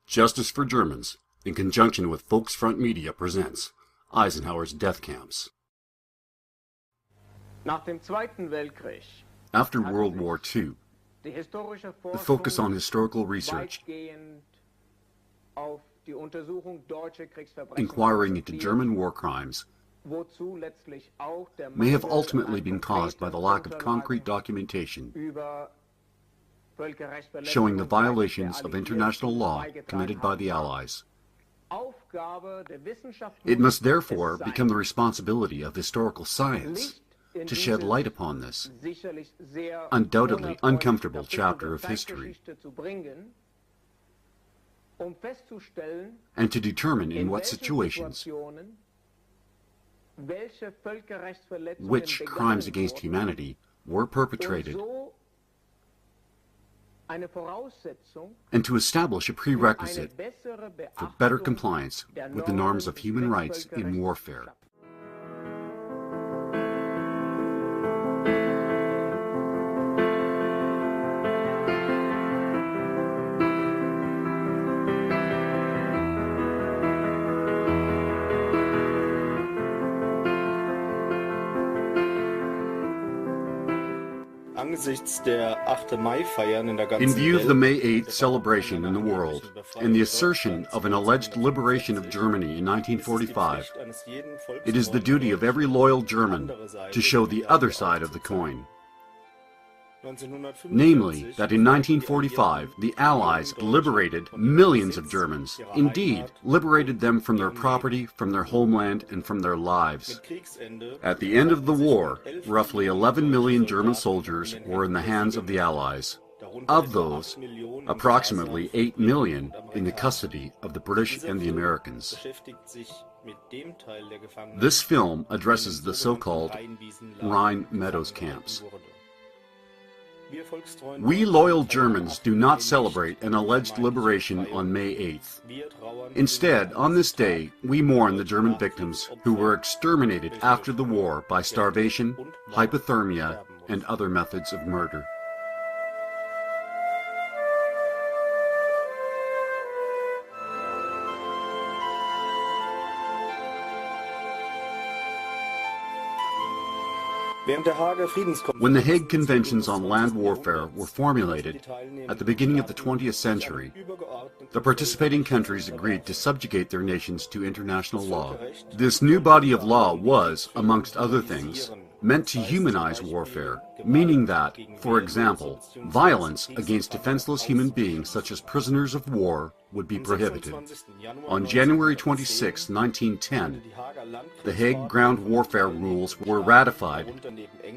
Justice for Germans, in conjunction with Volksfront Media, presents Eisenhower's Death Camps. After World War II, the focus on historical research, inquiring into German war crimes, may have ultimately been caused by the lack of concrete documentation showing the violations of international law committed by the Allies. It must therefore become the responsibility of historical science to shed light upon this, undoubtedly uncomfortable chapter of history, and to determine in what situations which crimes against humanity were perpetrated, and to establish a prerequisite for better compliance with the norms of human rights in warfare. In view of the May 8th celebration in the world and the assertion of an alleged liberation of Germany in 1945, it is the duty of every loyal German to show the other side of the coin. Namely, that in 1945 the Allies liberated millions of Germans, indeed, liberated them from their property, from their homeland, and from their lives. At the end of the war, roughly 11 million German soldiers were in the hands of the Allies. Of those, approximately 8 million in the custody of the British and the Americans. This film addresses the so-called Rhine Meadows camps. We loyal Germans do not celebrate an alleged liberation on May 8th. Instead, on this day, we mourn the German victims who were exterminated after the war by starvation, hypothermia, and other methods of murder. When the Hague Conventions on Land Warfare were formulated at the beginning of the 20th century, the participating countries agreed to subjugate their nations to international law. This new body of law was, amongst other things, meant to humanize warfare, meaning that, for example, violence against defenseless human beings such as prisoners of war would be prohibited. On January 26, 1910, the Hague Ground Warfare Rules were ratified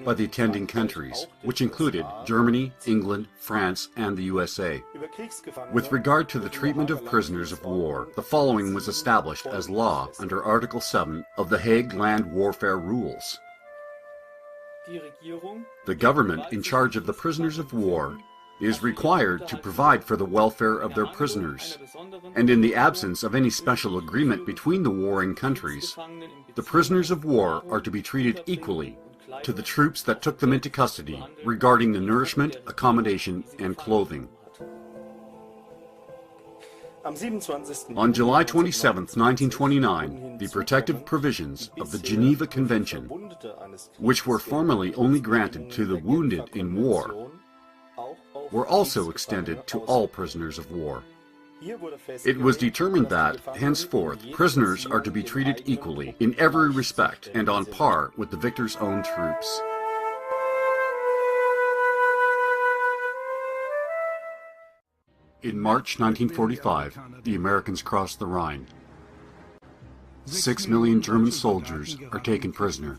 by the attending countries, which included Germany, England, France, and the USA. With regard to the treatment of prisoners of war, the following was established as law under Article 7 of the Hague Land Warfare Rules. The government in charge of the prisoners of war is required to provide for the welfare of their prisoners, and in the absence of any special agreement between the warring countries, the prisoners of war are to be treated equally to the troops that took them into custody regarding the nourishment, accommodation, and clothing. On July 27, 1929, the protective provisions of the Geneva Convention, which were formerly only granted to the wounded in war, were also extended to all prisoners of war. It was determined that, henceforth, prisoners are to be treated equally in every respect and on par with the victor's own troops. In March 1945, the Americans crossed the Rhine. 6 million German soldiers are taken prisoner.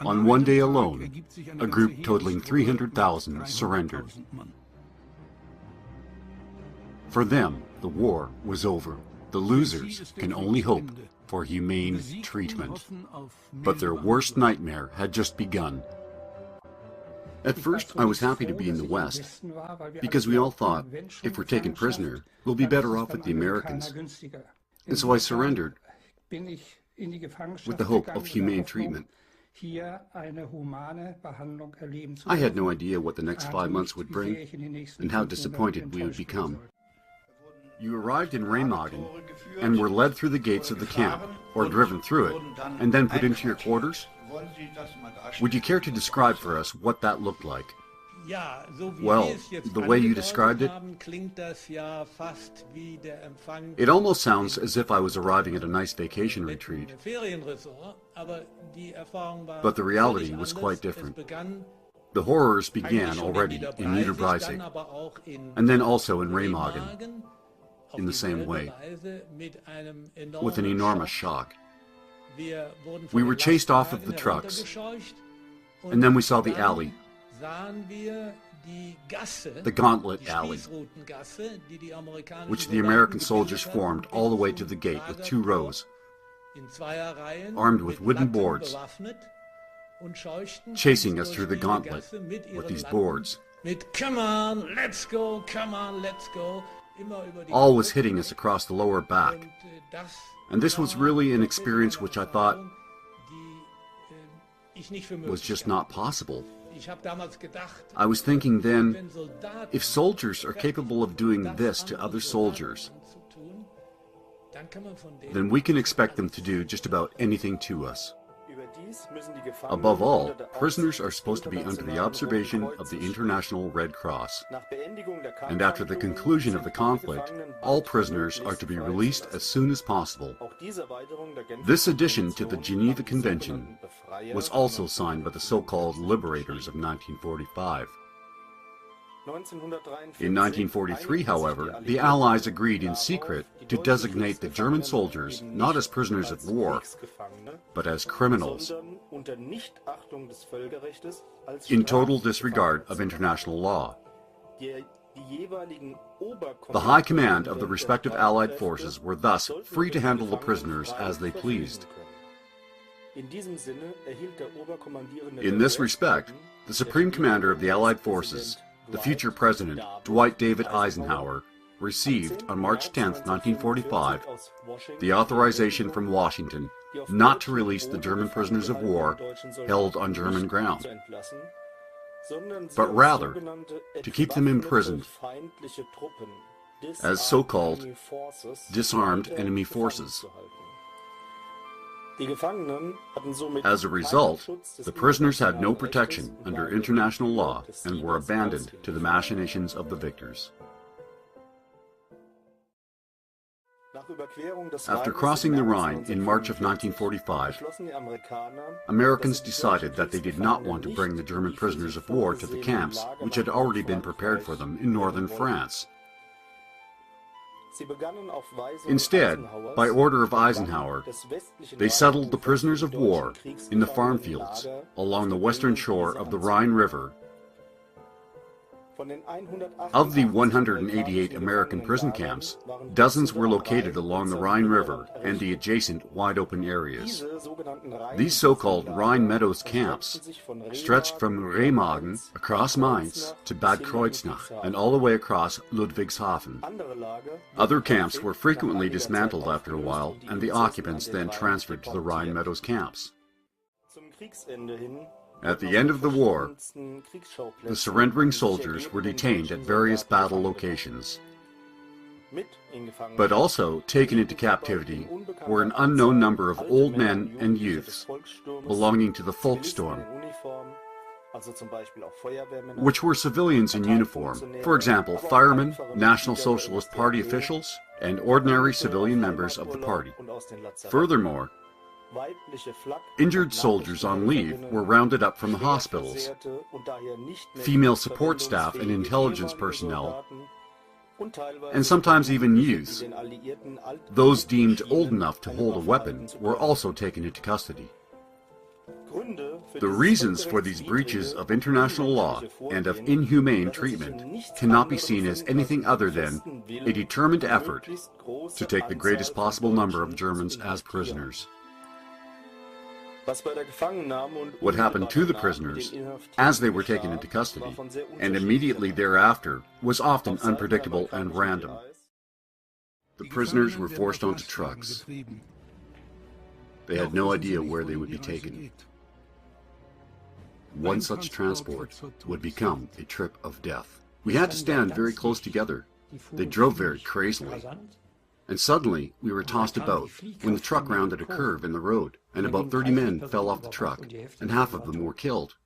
On one day alone, a group totaling 300,000 surrendered. For them, the war was over. The losers can only hope for humane treatment. But their worst nightmare had just begun. At first, I was happy to be in the West, because we all thought, if we're taken prisoner, we'll be better off with the Americans. And so I surrendered with the hope of humane treatment. I had no idea what the next 5 months would bring and how disappointed we would become. You arrived in Remagen and were led through the gates of the camp, or driven through it, and then put into your quarters? Would you care to describe for us what that looked like? Well, the way you described it, it almost sounds as if I was arriving at a nice vacation retreat. But the reality was quite different. The horrors began already in Niederbreisig, and then also in Remagen, in the same way, with an enormous shock. We were chased off of the trucks, and then we saw the alley, the Gauntlet Alley, which the American soldiers formed all the way to the gate with 2 rows, armed with wooden boards, chasing us through the gauntlet with these boards. Come on, let's go, come on, let's go. All was hitting us across the lower back, and this was really an experience which I thought was just not possible. I was thinking then, if soldiers are capable of doing this to other soldiers, then we can expect them to do just about anything to us. Above all, prisoners are supposed to be under the observation of the International Red Cross. And after the conclusion of the conflict, all prisoners are to be released as soon as possible. This addition to the Geneva Convention was also signed by the so-called liberators of 1945. In 1943, however, the Allies agreed in secret to designate the German soldiers not as prisoners of war, but as criminals, in total disregard of international law. The high command of the respective Allied forces were thus free to handle the prisoners as they pleased. In this respect, the Supreme Commander of the Allied forces, the future President, Dwight David Eisenhower, received on March 10, 1945, the authorization from Washington not to release the German prisoners of war held on German ground, but rather to keep them imprisoned as so-called disarmed enemy forces. As a result, the prisoners had no protection under international law and were abandoned to the machinations of the victors. After crossing the Rhine in March of 1945, Americans decided that they did not want to bring the German prisoners of war to the camps which had already been prepared for them in northern France. Instead, by order of Eisenhower, they settled the prisoners of war in the farm fields along the western shore of the Rhine River. Of the 188 American prison camps, dozens were located along the Rhine River and the adjacent wide-open areas. These so-called Rhine Meadows camps stretched from Remagen across Mainz to Bad Kreuznach and all the way across Ludwigshafen. Other camps were frequently dismantled after a while, and the occupants then transferred to the Rhine Meadows camps. At the end of the war, the surrendering soldiers were detained at various battle locations. But also taken into captivity were an unknown number of old men and youths belonging to the Volkssturm, which were civilians in uniform, for example, firemen, National Socialist Party officials, and ordinary civilian members of the party. Furthermore, injured soldiers on leave were rounded up from the hospitals. Female support staff and intelligence personnel, and sometimes even youths, those deemed old enough to hold a weapon, were also taken into custody. The reasons for these breaches of international law and of inhumane treatment cannot be seen as anything other than a determined effort to take the greatest possible number of Germans as prisoners. What happened to the prisoners as they were taken into custody and immediately thereafter was often unpredictable and random. The prisoners were forced onto trucks. They had no idea where they would be taken. One such transport would become a trip of death. We had to stand very close together. They drove very crazily. And suddenly, we were tossed about when the truck rounded a curve in the road, and about 30 men fell off the truck, and half of them were killed.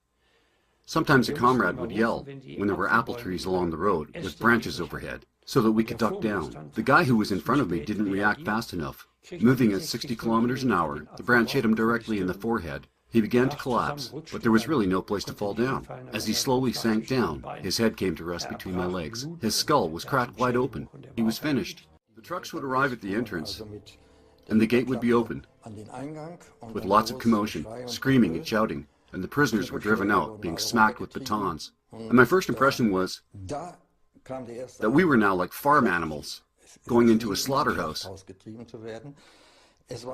Sometimes a comrade would yell when there were apple trees along the road with branches overhead, so that we could duck down. The guy who was in front of me didn't react fast enough. Moving at 60 kilometers an hour, the branch hit him directly in the forehead. He began to collapse, but there was really no place to fall down. As he slowly sank down, his head came to rest between my legs. His skull was cracked wide open. He was finished. The trucks would arrive at the entrance, and the gate would be opened, with lots of commotion, screaming and shouting, and the prisoners were driven out, being smacked with batons. And my first impression was that we were now like farm animals, going into a slaughterhouse.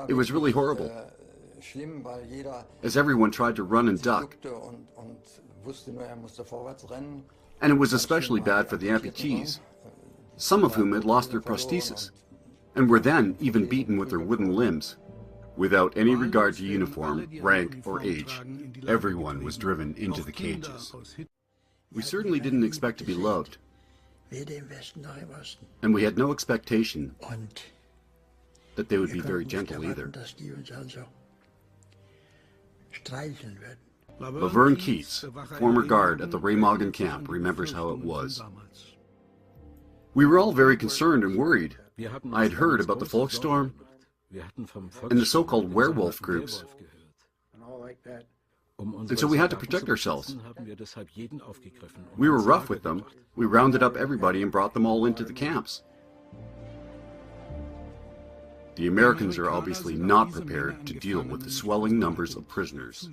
It was really horrible, as everyone tried to run and duck. And it was especially bad for the amputees, some of whom had lost their prosthesis, and were then even beaten with their wooden limbs. Without any regard to uniform, rank, or age, everyone was driven into the cages. We certainly didn't expect to be loved, and we had no expectation that they would be very gentle either. Laverne Keats, former guard at the Remagen camp, remembers how it was. We were all very concerned and worried. I had heard about the Volkssturm and the so-called werewolf groups, and so we had to protect ourselves. We were rough with them. We rounded up everybody and brought them all into the camps. The Americans are obviously not prepared to deal with the swelling numbers of prisoners.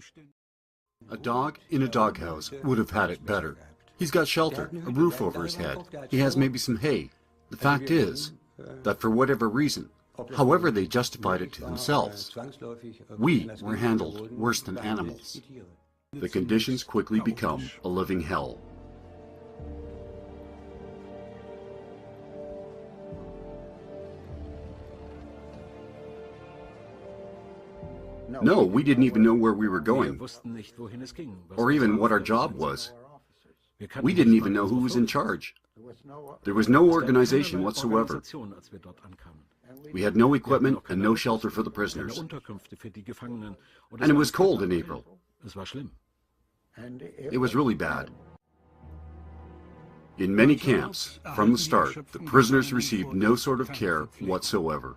A dog in a doghouse would have had it better. He's got shelter, a roof over his head. He has maybe some hay. The fact is that for whatever reason, however they justified it to themselves, we were handled worse than animals. The conditions quickly become a living hell. No, we didn't even know where we were going, or even what our job was. We didn't even know who was in charge. There was no organization whatsoever. We had no equipment and no shelter for the prisoners. And it was cold in April. It was really bad. In many camps, from the start, the prisoners received no sort of care whatsoever.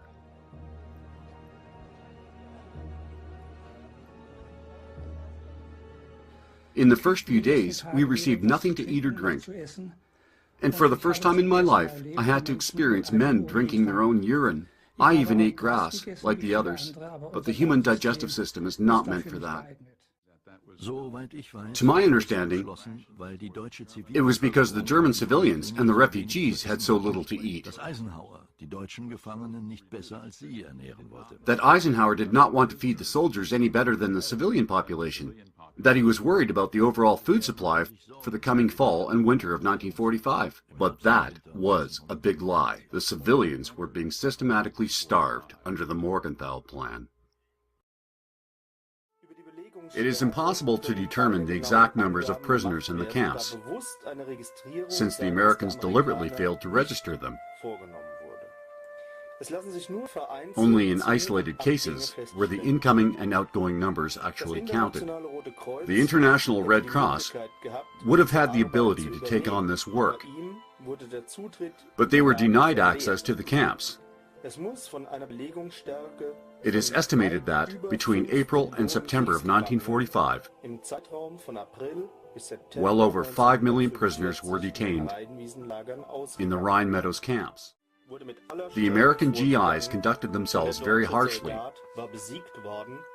In the first few days, we received nothing to eat or drink. And for the first time in my life, I had to experience men drinking their own urine. I even ate grass, like the others, but the human digestive system is not meant for that. To my understanding, it was because the German civilians and the refugees had so little to eat that Eisenhower did not want to feed the soldiers any better than the civilian population, that he was worried about the overall food supply for the coming fall and winter of 1945. But that was a big lie. The civilians were being systematically starved under the Morgenthau Plan. It is impossible to determine the exact numbers of prisoners in the camps, since the Americans deliberately failed to register them. Only in isolated cases were the incoming and outgoing numbers actually counted. The International Red Cross would have had the ability to take on this work, but they were denied access to the camps. It is estimated that between April and September of 1945, well over 5 million prisoners were detained in the Rhine Meadows camps. The American GIs conducted themselves very harshly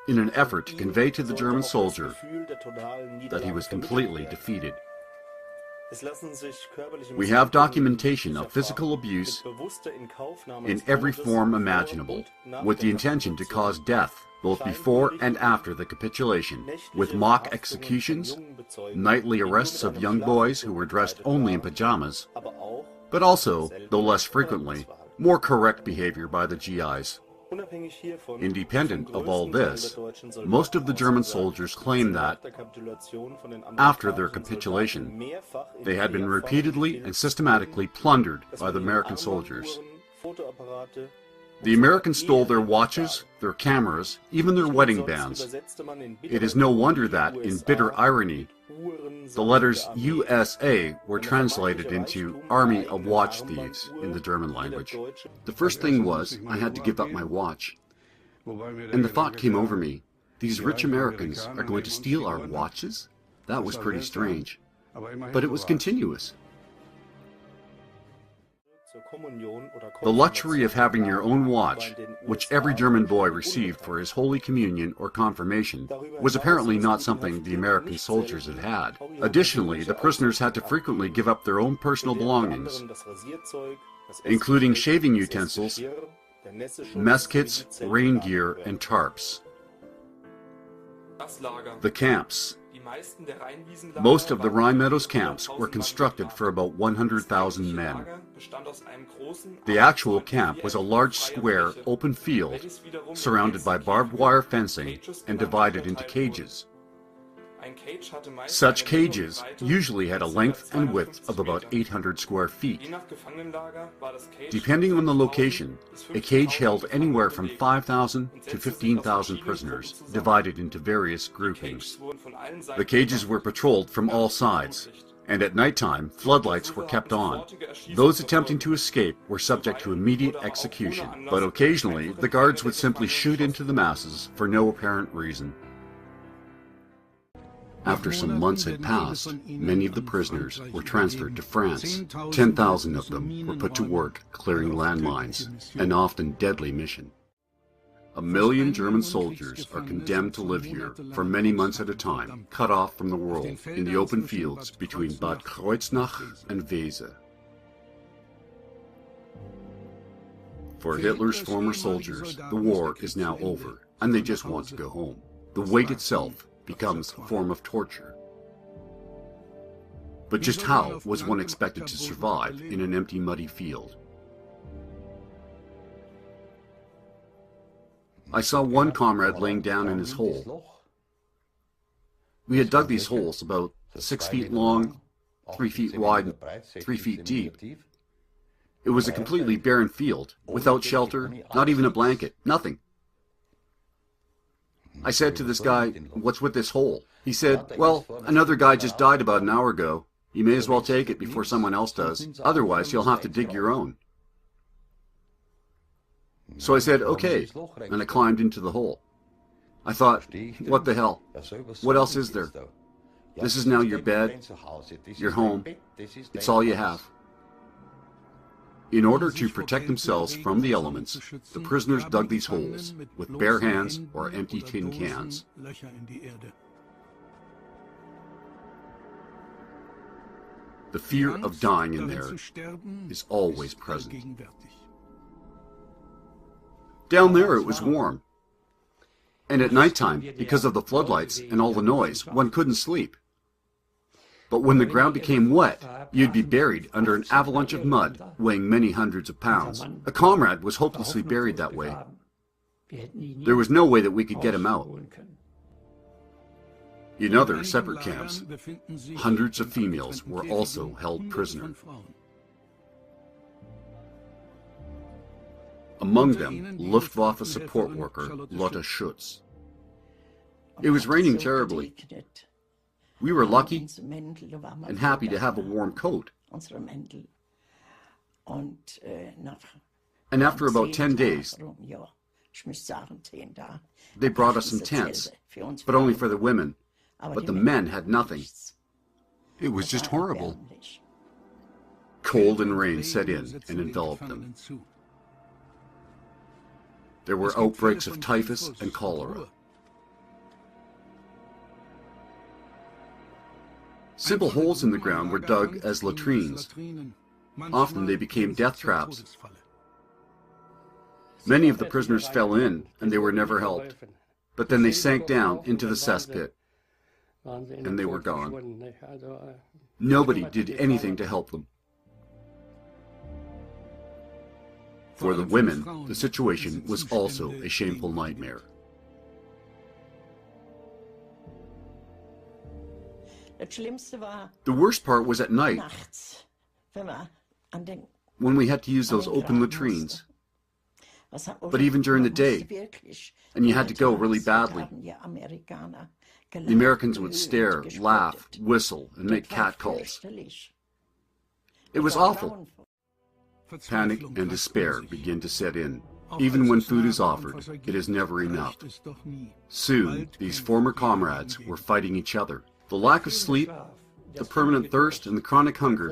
in an effort to convey to the German soldier that he was completely defeated. We have documentation of physical abuse in every form imaginable, with the intention to cause death both before and after the capitulation, with mock executions, nightly arrests of young boys who were dressed only in pajamas, but also, though less frequently, more correct behavior by the GIs. Independent of all this, most of the German soldiers claim that, after their capitulation, they had been repeatedly and systematically plundered by the American soldiers. The Americans stole their watches, their cameras, even their wedding bands. It is no wonder that, in bitter irony, the letters USA were translated into Army of Watch Thieves in the German language. The first thing was, I had to give up my watch. And the thought came over me, these rich Americans are going to steal our watches? That was pretty strange. But it was continuous. The luxury of having your own watch, which every German boy received for his Holy Communion or confirmation, was apparently not something the American soldiers had had. Additionally, the prisoners had to frequently give up their own personal belongings, including shaving utensils, mess kits, rain gear, and tarps. The camps. Most of the Rhine Meadows camps were constructed for about 100,000 men. The actual camp was a large square, open field, surrounded by barbed wire fencing and divided into cages. Such cages usually had a length and width of about 800 square feet. Depending on the location, a cage held anywhere from 5,000 to 15,000 prisoners, divided into various groupings. The cages were patrolled from all sides, and at nighttime, floodlights were kept on. Those attempting to escape were subject to immediate execution, but occasionally the guards would simply shoot into the masses for no apparent reason. After some months had passed, many of the prisoners were transferred to France. 10,000 of them were put to work clearing landmines, an often deadly mission. 1 million German soldiers are condemned to live here for many months at a time, cut off from the world in the open fields between Bad Kreuznach and Wese. For Hitler's former soldiers, the war is now over, and they just want to go home. The wait itself becomes a form of torture. But just how was one expected to survive in an empty, muddy field? I saw one comrade laying down in his hole. We had dug these holes about 6 feet long, 3 feet wide, and 3 feet deep. It was a completely barren field, without shelter, not even a blanket, nothing. I said to this guy, "What's with this hole?" He said, "Well, another guy just died about an hour ago. You may as well take it before someone else does. Otherwise, you'll have to dig your own." So I said, "Okay," and I climbed into the hole. I thought, what the hell? What else is there? This is now your bed, your home. It's all you have. In order to protect themselves from the elements, the prisoners dug these holes with bare hands or empty tin cans. The fear of dying in there is always present. Down there it was warm. And at nighttime, because of the floodlights and all the noise, one couldn't sleep. But when the ground became wet, you'd be buried under an avalanche of mud weighing many hundreds of pounds. A comrade was hopelessly buried that way. There was no way that we could get him out. In other separate camps, hundreds of females were also held prisoner. Among them, Luftwaffe support worker Lotte Schutz. It was raining terribly. We were lucky and happy to have a warm coat. And after about 10 days, they brought us some tents, but only for the women. But the men had nothing. It was just horrible. Cold and rain set in and enveloped them. There were outbreaks of typhus and cholera. Simple holes in the ground were dug as latrines. Often they became death traps. Many of the prisoners fell in, and they were never helped. But then they sank down into the cesspit, and they were gone. Nobody did anything to help them. For the women, the situation was also a shameful nightmare. The worst part was at night, when we had to use those open latrines. But even during the day, and you had to go really badly, the Americans would stare, laugh, whistle, and make catcalls. It was awful. Panic and despair begin to set in. Even when food is offered, it is never enough. Soon, these former comrades were fighting each other. The lack of sleep, the permanent thirst, and the chronic hunger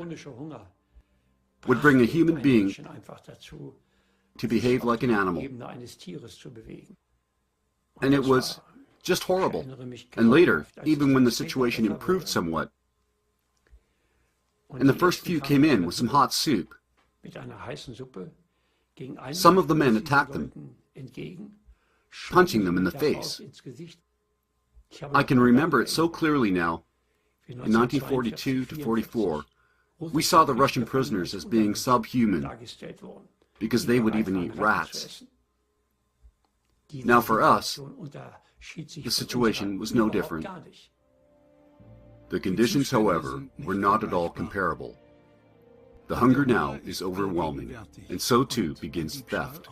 would bring a human being to behave like an animal. And it was just horrible. And later, even when the situation improved somewhat, and the first few came in with some hot soup, some of the men attacked them, punching them in the face. I can remember it so clearly now. In 1942 to 44, we saw the Russian prisoners as being subhuman, because they would even eat rats. Now for us, the situation was no different. The conditions, however, were not at all comparable. The hunger now is overwhelming, and so too begins theft.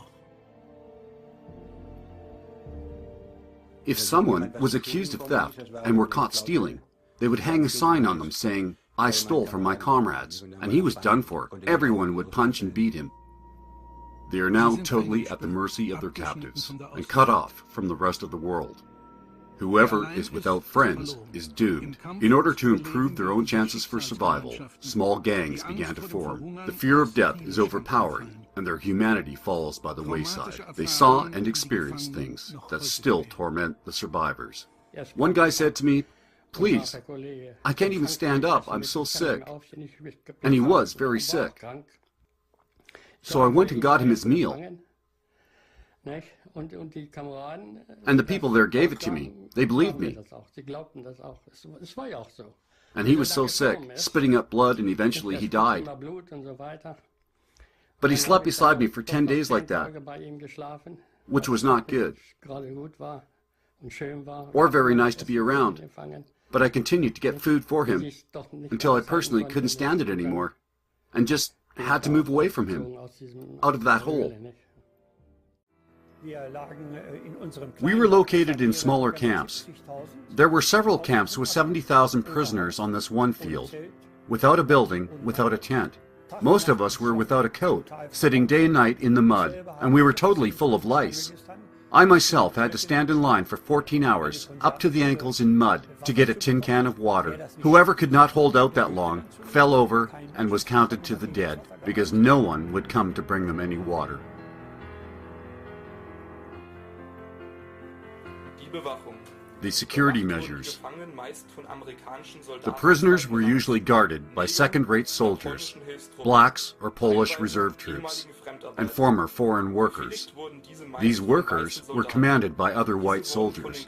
If someone was accused of theft and were caught stealing, they would hang a sign on them saying, "I stole from my comrades," and he was done for. Everyone would punch and beat him. They are now totally at the mercy of their captives and cut off from the rest of the world. Whoever is without friends is doomed. In order to improve their own chances for survival, small gangs began to form. The fear of death is overpowering, and their humanity falls by the wayside. They saw and experienced things that still torment the survivors. One guy said to me, "Please, I can't even stand up, I'm so sick." And he was very sick. So I went and got him his meal. And the people there gave it to me. They believed me. And he was so sick, spitting up blood, and eventually he died. But he slept beside me for 10 days like that, which was not good, or very nice to be around. But I continued to get food for him until I personally couldn't stand it anymore, and just had to move away from him, out of that hole. We were located in smaller camps. There were several camps with 70,000 prisoners on this one field, without a building, without a tent. Most of us were without a coat, sitting day and night in the mud, and we were totally full of lice. I myself had to stand in line for 14 hours, up to the ankles in mud, to get a tin can of water. Whoever could not hold out that long fell over and was counted to the dead, because no one would come to bring them any water. The security measures. The prisoners were usually guarded by second-rate soldiers, blacks or Polish reserve troops, and former foreign workers. These workers were commanded by other white soldiers.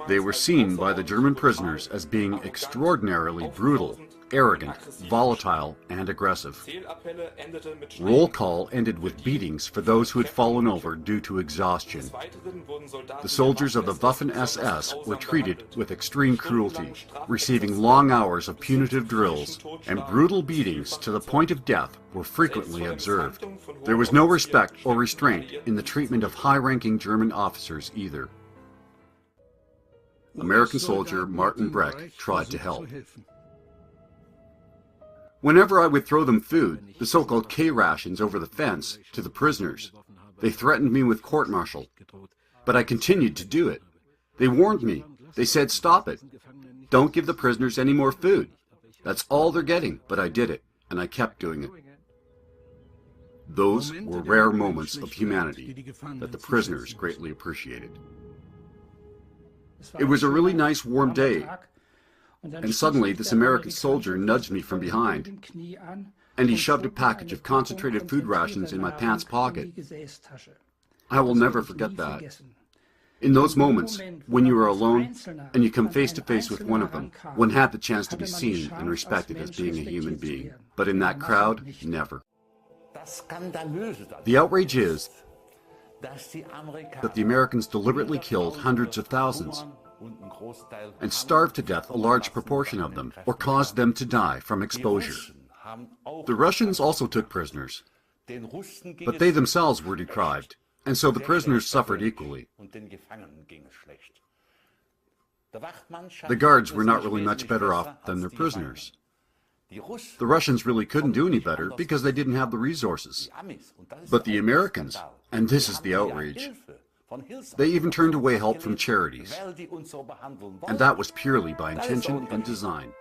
They were seen by the German prisoners as being extraordinarily brutal, arrogant, volatile, and aggressive. Roll call ended with beatings for those who had fallen over due to exhaustion. The soldiers of the Waffen-SS were treated with extreme cruelty, receiving long hours of punitive drills, and brutal beatings to the point of death were frequently observed. There was no respect or restraint in the treatment of high-ranking German officers either. American soldier Martin Breck tried to help. Whenever I would throw them food, the so-called K-rations over the fence, to the prisoners, they threatened me with court-martial. But I continued to do it. They warned me. They said, "Stop it. Don't give the prisoners any more food. That's all they're getting." But I did it, and I kept doing it. Those were rare moments of humanity that the prisoners greatly appreciated. It was a really nice warm day, and suddenly this American soldier nudged me from behind, and he shoved a package of concentrated food rations in my pants pocket. I will never forget that. In those moments, when you are alone and you come face to face with one of them, one had the chance to be seen and respected as being a human being. But in that crowd, never. The outrage is that the Americans deliberately killed hundreds of thousands and starved to death a large proportion of them, or caused them to die from exposure. The Russians also took prisoners, but they themselves were deprived, and so the prisoners suffered equally. The guards were not really much better off than their prisoners. The Russians really couldn't do any better because they didn't have the resources. But the Americans, and this is the outrage, they even turned away help from charities, and that was purely by intention and design.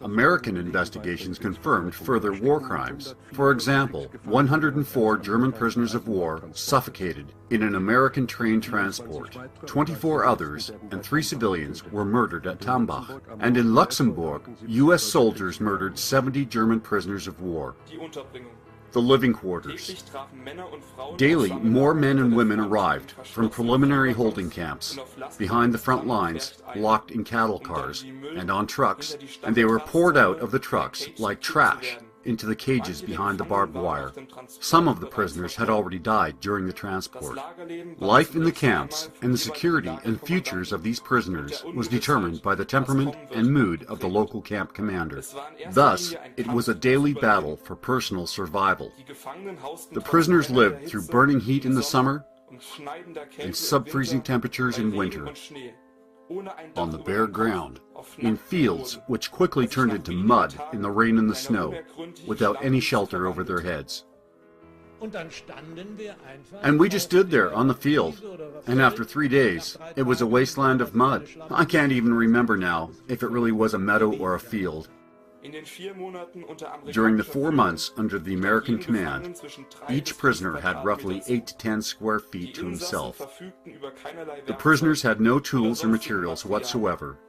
American investigations confirmed further war crimes. For example, 104 German prisoners of war suffocated in an American train transport. 24 others and 3 civilians were murdered at Tambach. And in Luxembourg, US soldiers murdered 70 German prisoners of war. The living quarters. Daily, more men and women arrived from preliminary holding camps, behind the front lines, locked in cattle cars, and on trucks, and they were poured out of the trucks like trash into the cages behind the barbed wire. Some of the prisoners had already died during the transport. Life in the camps and the security and futures of these prisoners was determined by the temperament and mood of the local camp commander. Thus, it was a daily battle for personal survival. The prisoners lived through burning heat in the summer and sub-freezing temperatures in winter, on the bare ground, in fields which quickly turned into mud in the rain and the snow, without any shelter over their heads. And we just stood there on the field, and after 3 days, it was a wasteland of mud. I can't even remember now if it really was a meadow or a field. During the 4 months under the American command, each prisoner had roughly 8 to 10 square feet to himself. The prisoners had no tools or materials whatsoever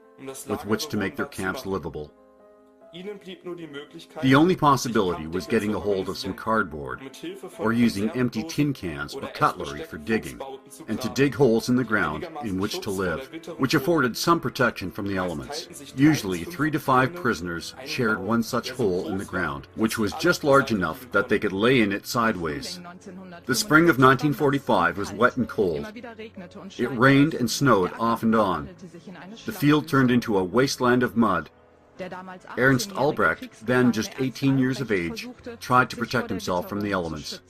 with which to make their camps livable. The only possibility was getting a hold of some cardboard, or using empty tin cans or cutlery for digging, and to dig holes in the ground in which to live, which afforded some protection from the elements. Usually 3 to 5 prisoners shared one such hole in the ground, which was just large enough that they could lay in it sideways. The spring of 1945 was wet and cold. It rained and snowed off and on. The field turned into a wasteland of mud. Ernst Albrecht, then just 18 years of age, tried to protect himself from the elements.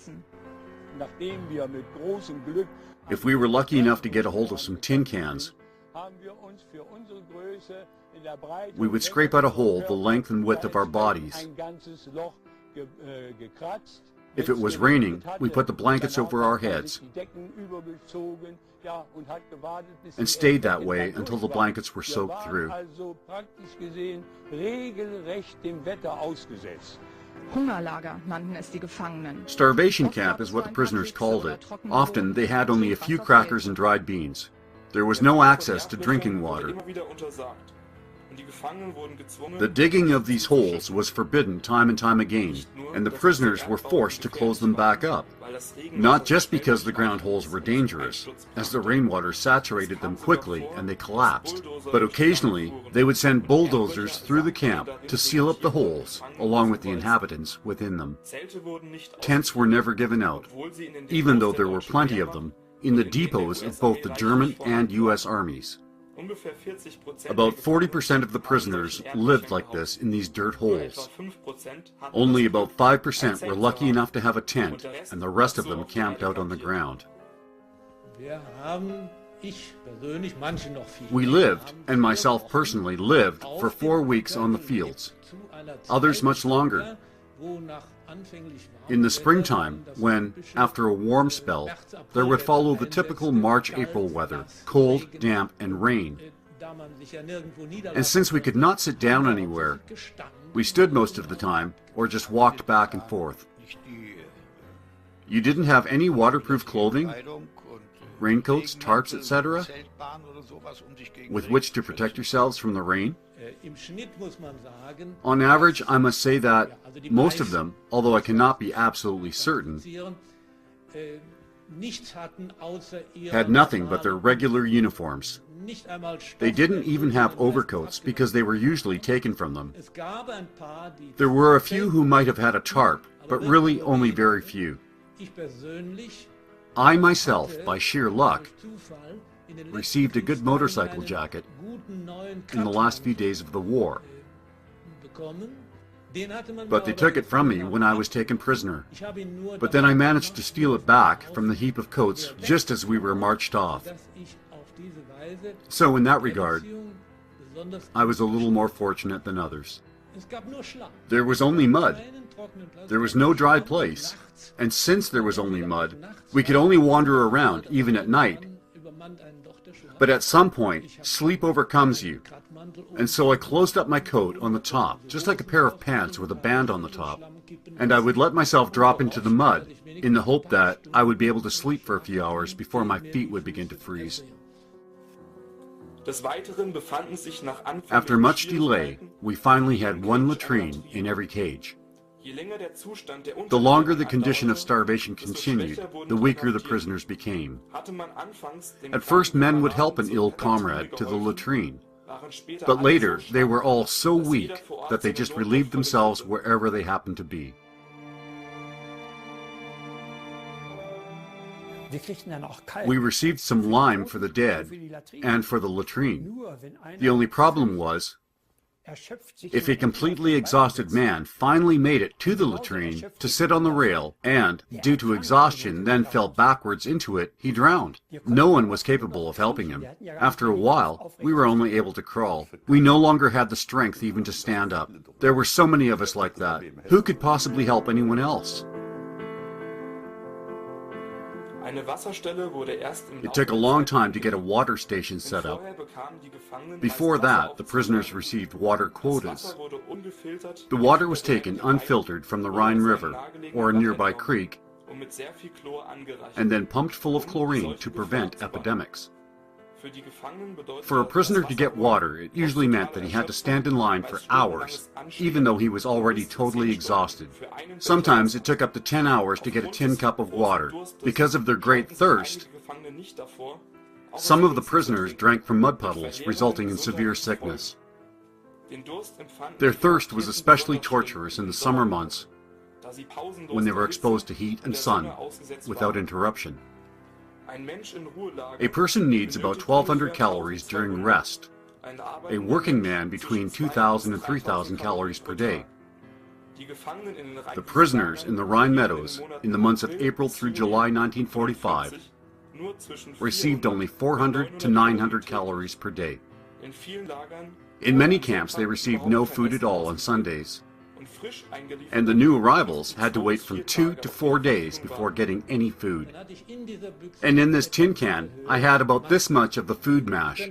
If we were lucky enough to get a hold of some tin cans, we would scrape out a hole the length and width of our bodies. If it was raining, we put the blankets over our heads and stayed that way until the blankets were soaked through. Starvation camp is what the prisoners called it. Often they had only a few crackers and dried beans. There was no access to drinking water. The digging of these holes was forbidden time and time again, and the prisoners were forced to close them back up. Not just because the ground holes were dangerous, as the rainwater saturated them quickly and they collapsed, but occasionally they would send bulldozers through the camp to seal up the holes, along with the inhabitants within them. Tents were never given out, even though there were plenty of them, in the depots of both the German and US armies. About 40% of the prisoners lived like this in these dirt holes. Only about 5% were lucky enough to have a tent, and the rest of them camped out on the ground. We lived, and myself personally lived, for 4 weeks on the fields, others much longer. In the springtime, when, after a warm spell, there would follow the typical March-April weather, cold, damp, and rain. And since we could not sit down anywhere, we stood most of the time, or just walked back and forth. You didn't have any waterproof clothing, raincoats, tarps, etc., with which to protect yourselves from the rain? On average, I must say that most of them, although I cannot be absolutely certain, had nothing but their regular uniforms. They didn't even have overcoats because they were usually taken from them. There were a few who might have had a tarp, but really only very few. I myself, by sheer luck, received a good motorcycle jacket in the last few days of the war. But they took it from me when I was taken prisoner. But then I managed to steal it back from the heap of coats just as we were marched off. So in that regard, I was a little more fortunate than others. There was only mud. There was no dry place. And since there was only mud, we could only wander around, even at night. But at some point, sleep overcomes you. And so I closed up my coat on the top, just like a pair of pants with a band on the top, and I would let myself drop into the mud, in the hope that I would be able to sleep for a few hours before my feet would begin to freeze. After much delay, we finally had one latrine in every cage. The longer the condition of starvation continued, the weaker the prisoners became. At first, men would help an ill comrade to the latrine, but later they were all so weak that they just relieved themselves wherever they happened to be. We received some lime for the dead and for the latrine. The only problem was, if a completely exhausted man finally made it to the latrine to sit on the rail and, due to exhaustion, then fell backwards into it, he drowned. No one was capable of helping him. After a while, we were only able to crawl. We no longer had the strength even to stand up. There were so many of us like that. Who could possibly help anyone else? It took a long time to get a water station set up. Before that, the prisoners received water quotas. The water was taken unfiltered from the Rhine River or a nearby creek and then pumped full of chlorine to prevent epidemics. For a prisoner to get water, it usually meant that he had to stand in line for hours, even though he was already totally exhausted. Sometimes it took up to 10 hours to get a tin cup of water. Because of their great thirst, some of the prisoners drank from mud puddles, resulting in severe sickness. Their thirst was especially torturous in the summer months, when they were exposed to heat and sun without interruption. A person needs about 1,200 calories during rest, a working man between 2,000 and 3,000 calories per day. The prisoners in the Rhine Meadows in the months of April through July 1945 received only 400 to 900 calories per day. In many camps they received no food at all on Sundays, and the new arrivals had to wait from 2 to 4 days before getting any food. And in this tin can, I had about this much of the food mash.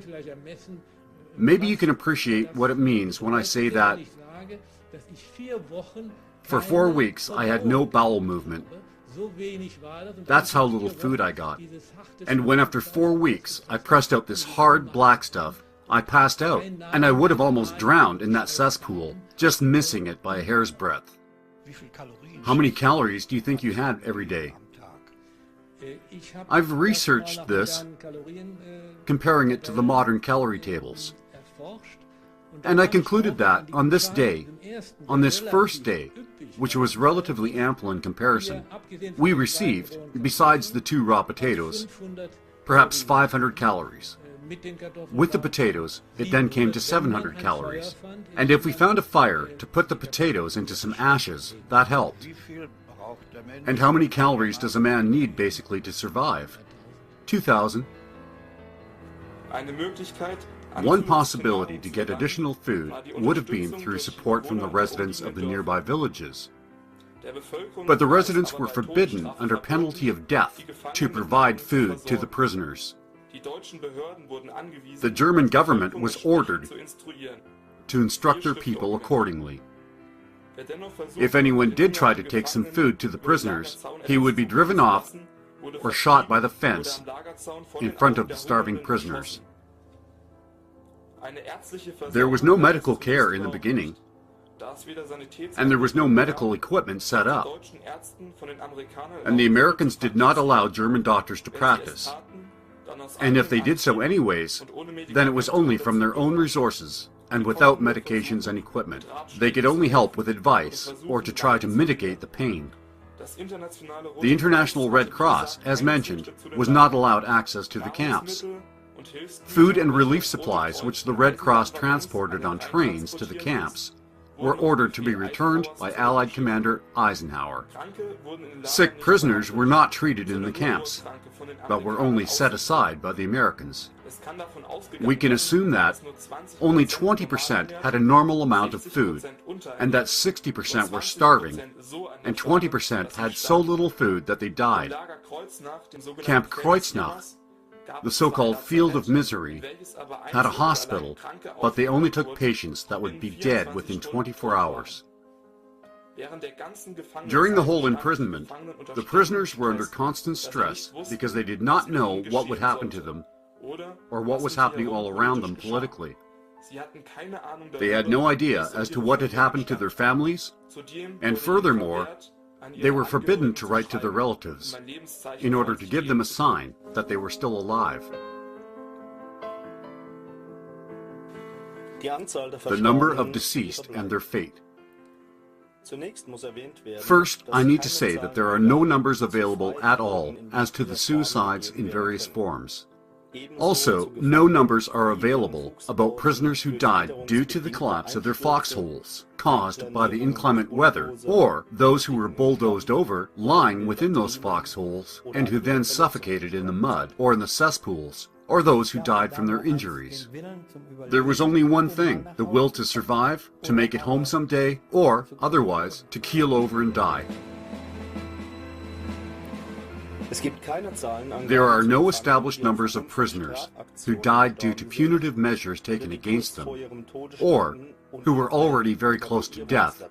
Maybe you can appreciate what it means when I say that for 4 weeks I had no bowel movement. That's how little food I got. And when after 4 weeks I pressed out this hard black stuff, I passed out, and I would have almost drowned in that cesspool, just missing it by a hair's breadth. How many calories do you think you had every day? I've researched this, comparing it to the modern calorie tables. And I concluded that on this day, on this first day, which was relatively ample in comparison, we received, besides the 2 raw potatoes, perhaps 500 calories. With the potatoes, it then came to 700 calories. And if we found a fire to put the potatoes into some ashes, that helped. And how many calories does a man need basically to survive? 2,000. One possibility to get additional food would have been through support from the residents of the nearby villages. But the residents were forbidden under penalty of death to provide food to the prisoners. The German government was ordered to instruct their people accordingly. If anyone did try to take some food to the prisoners, he would be driven off or shot by the fence in front of the starving prisoners. There was no medical care in the beginning. and there was no medical equipment set up. And the Americans did not allow German doctors to practice. And if they did so anyways, then it was only from their own resources and without medications and equipment. They could only help with advice or to try to mitigate the pain. The International Red Cross, as mentioned, was not allowed access to the camps. Food and relief supplies, which the Red Cross transported on trains to the camps, were ordered to be returned by Allied Commander Eisenhower. Sick prisoners were not treated in the camps, but were only set aside by the Americans. We can assume that only 20% had a normal amount of food, and that 60% were starving, and 20% had so little food that they died. Camp Kreuznach, the so-called Field of Misery, had a hospital, but they only took patients that would be dead within 24 hours. During the whole imprisonment, the prisoners were under constant stress because they did not know what would happen to them or what was happening all around them politically. They had no idea as to what had happened to their families, and furthermore, they were forbidden to write to their relatives in order to give them a sign that they were still alive. The number of deceased and their fate. First, I need to say that there are no numbers available at all as to the suicides in various forms. Also, no numbers are available about prisoners who died due to the collapse of their foxholes, caused by the inclement weather, or those who were bulldozed over, lying within those foxholes, and who then suffocated in the mud or in the cesspools, or those who died from their injuries. There was only one thing: the will to survive, to make it home someday, or, otherwise, to keel over and die. There are no established numbers of prisoners who died due to punitive measures taken against them, or who were already very close to death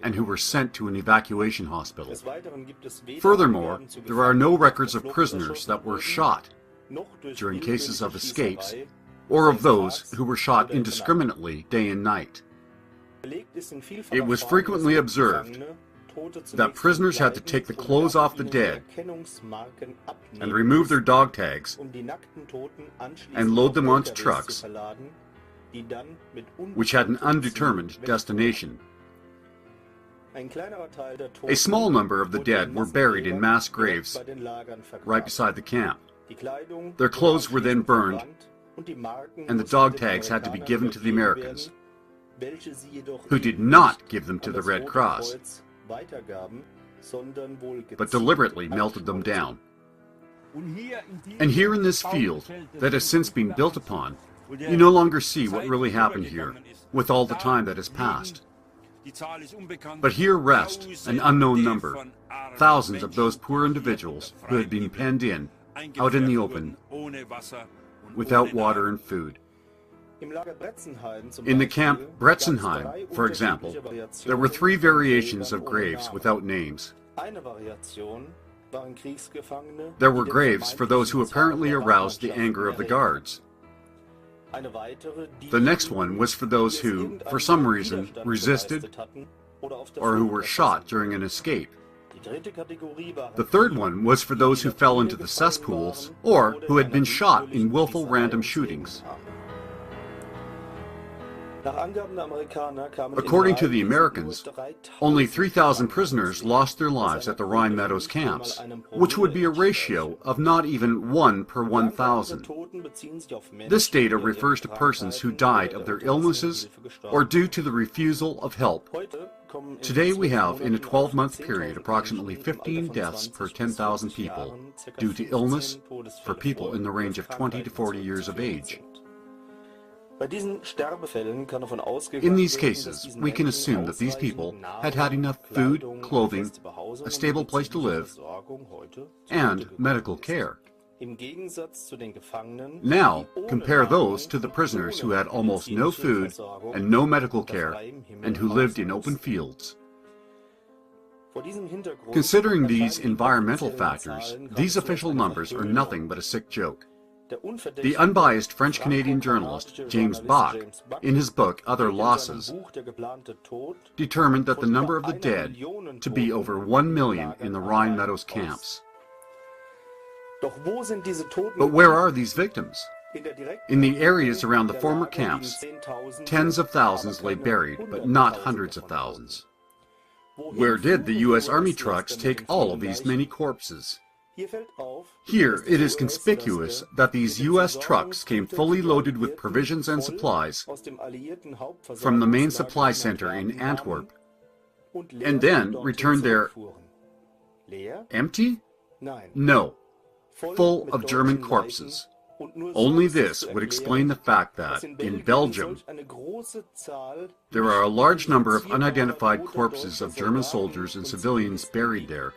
and who were sent to an evacuation hospital. Furthermore, there are no records of prisoners that were shot during cases of escapes, or of those who were shot indiscriminately day and night. It was frequently observed that prisoners had to take the clothes off the dead and remove their dog tags and load them onto trucks which had an undetermined destination. A small number of the dead were buried in mass graves right beside the camp. Their clothes were then burned, and the dog tags had to be given to the Americans, who did not give them to the Red Cross, but deliberately melted them down. And here in this field that has since been built upon, you no longer see what really happened here, with all the time that has passed. But here rest an unknown number, thousands of those poor individuals who had been penned in, out in the open, without water and food. In the camp Bretzenheim, for example, there were 3 variations of graves without names. There were graves for those who apparently aroused the anger of the guards. The next one was for those who, for some reason, resisted or who were shot during an escape. The third one was for those who fell into the cesspools or who had been shot in willful random shootings. According to the Americans, only 3,000 prisoners lost their lives at the Rhine Meadows camps, which would be a ratio of not even 1 per 1,000. This data refers to persons who died of their illnesses or due to the refusal of help. Today we have, in a 12-month period, approximately 15 deaths per 10,000 people due to illness for people in the range of 20 to 40 years of age. In these cases, we can assume that these people had had enough food, clothing, a stable place to live, and medical care. Now, compare those to the prisoners who had almost no food and no medical care, and who lived in open fields. Considering these environmental factors, these official numbers are nothing but a sick joke. The unbiased French-Canadian journalist James Bach, in his book Other Losses, determined that the number of the dead to be over 1 million in the Rhine Meadows camps. But where are these victims? In the areas around the former camps, tens of thousands lay buried, but not hundreds of thousands. Where did the U.S. Army trucks take all of these many corpses? Here it is conspicuous that these U.S. trucks came fully loaded with provisions and supplies from the main supply center in Antwerp, and then returned there empty? No, full of German corpses. Only this would explain the fact that, in Belgium, there are a large number of unidentified corpses of German soldiers and civilians buried there,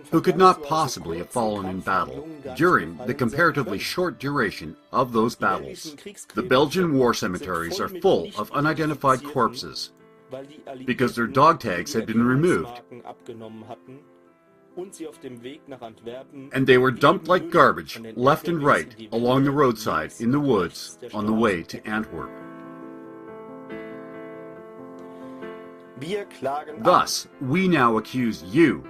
who could not possibly have fallen in battle during the comparatively short duration of those battles. The Belgian war cemeteries are full of unidentified corpses because their dog tags had been removed, and they were dumped like garbage left and right along the roadside in the woods on the way to Antwerp. Thus, we now accuse you,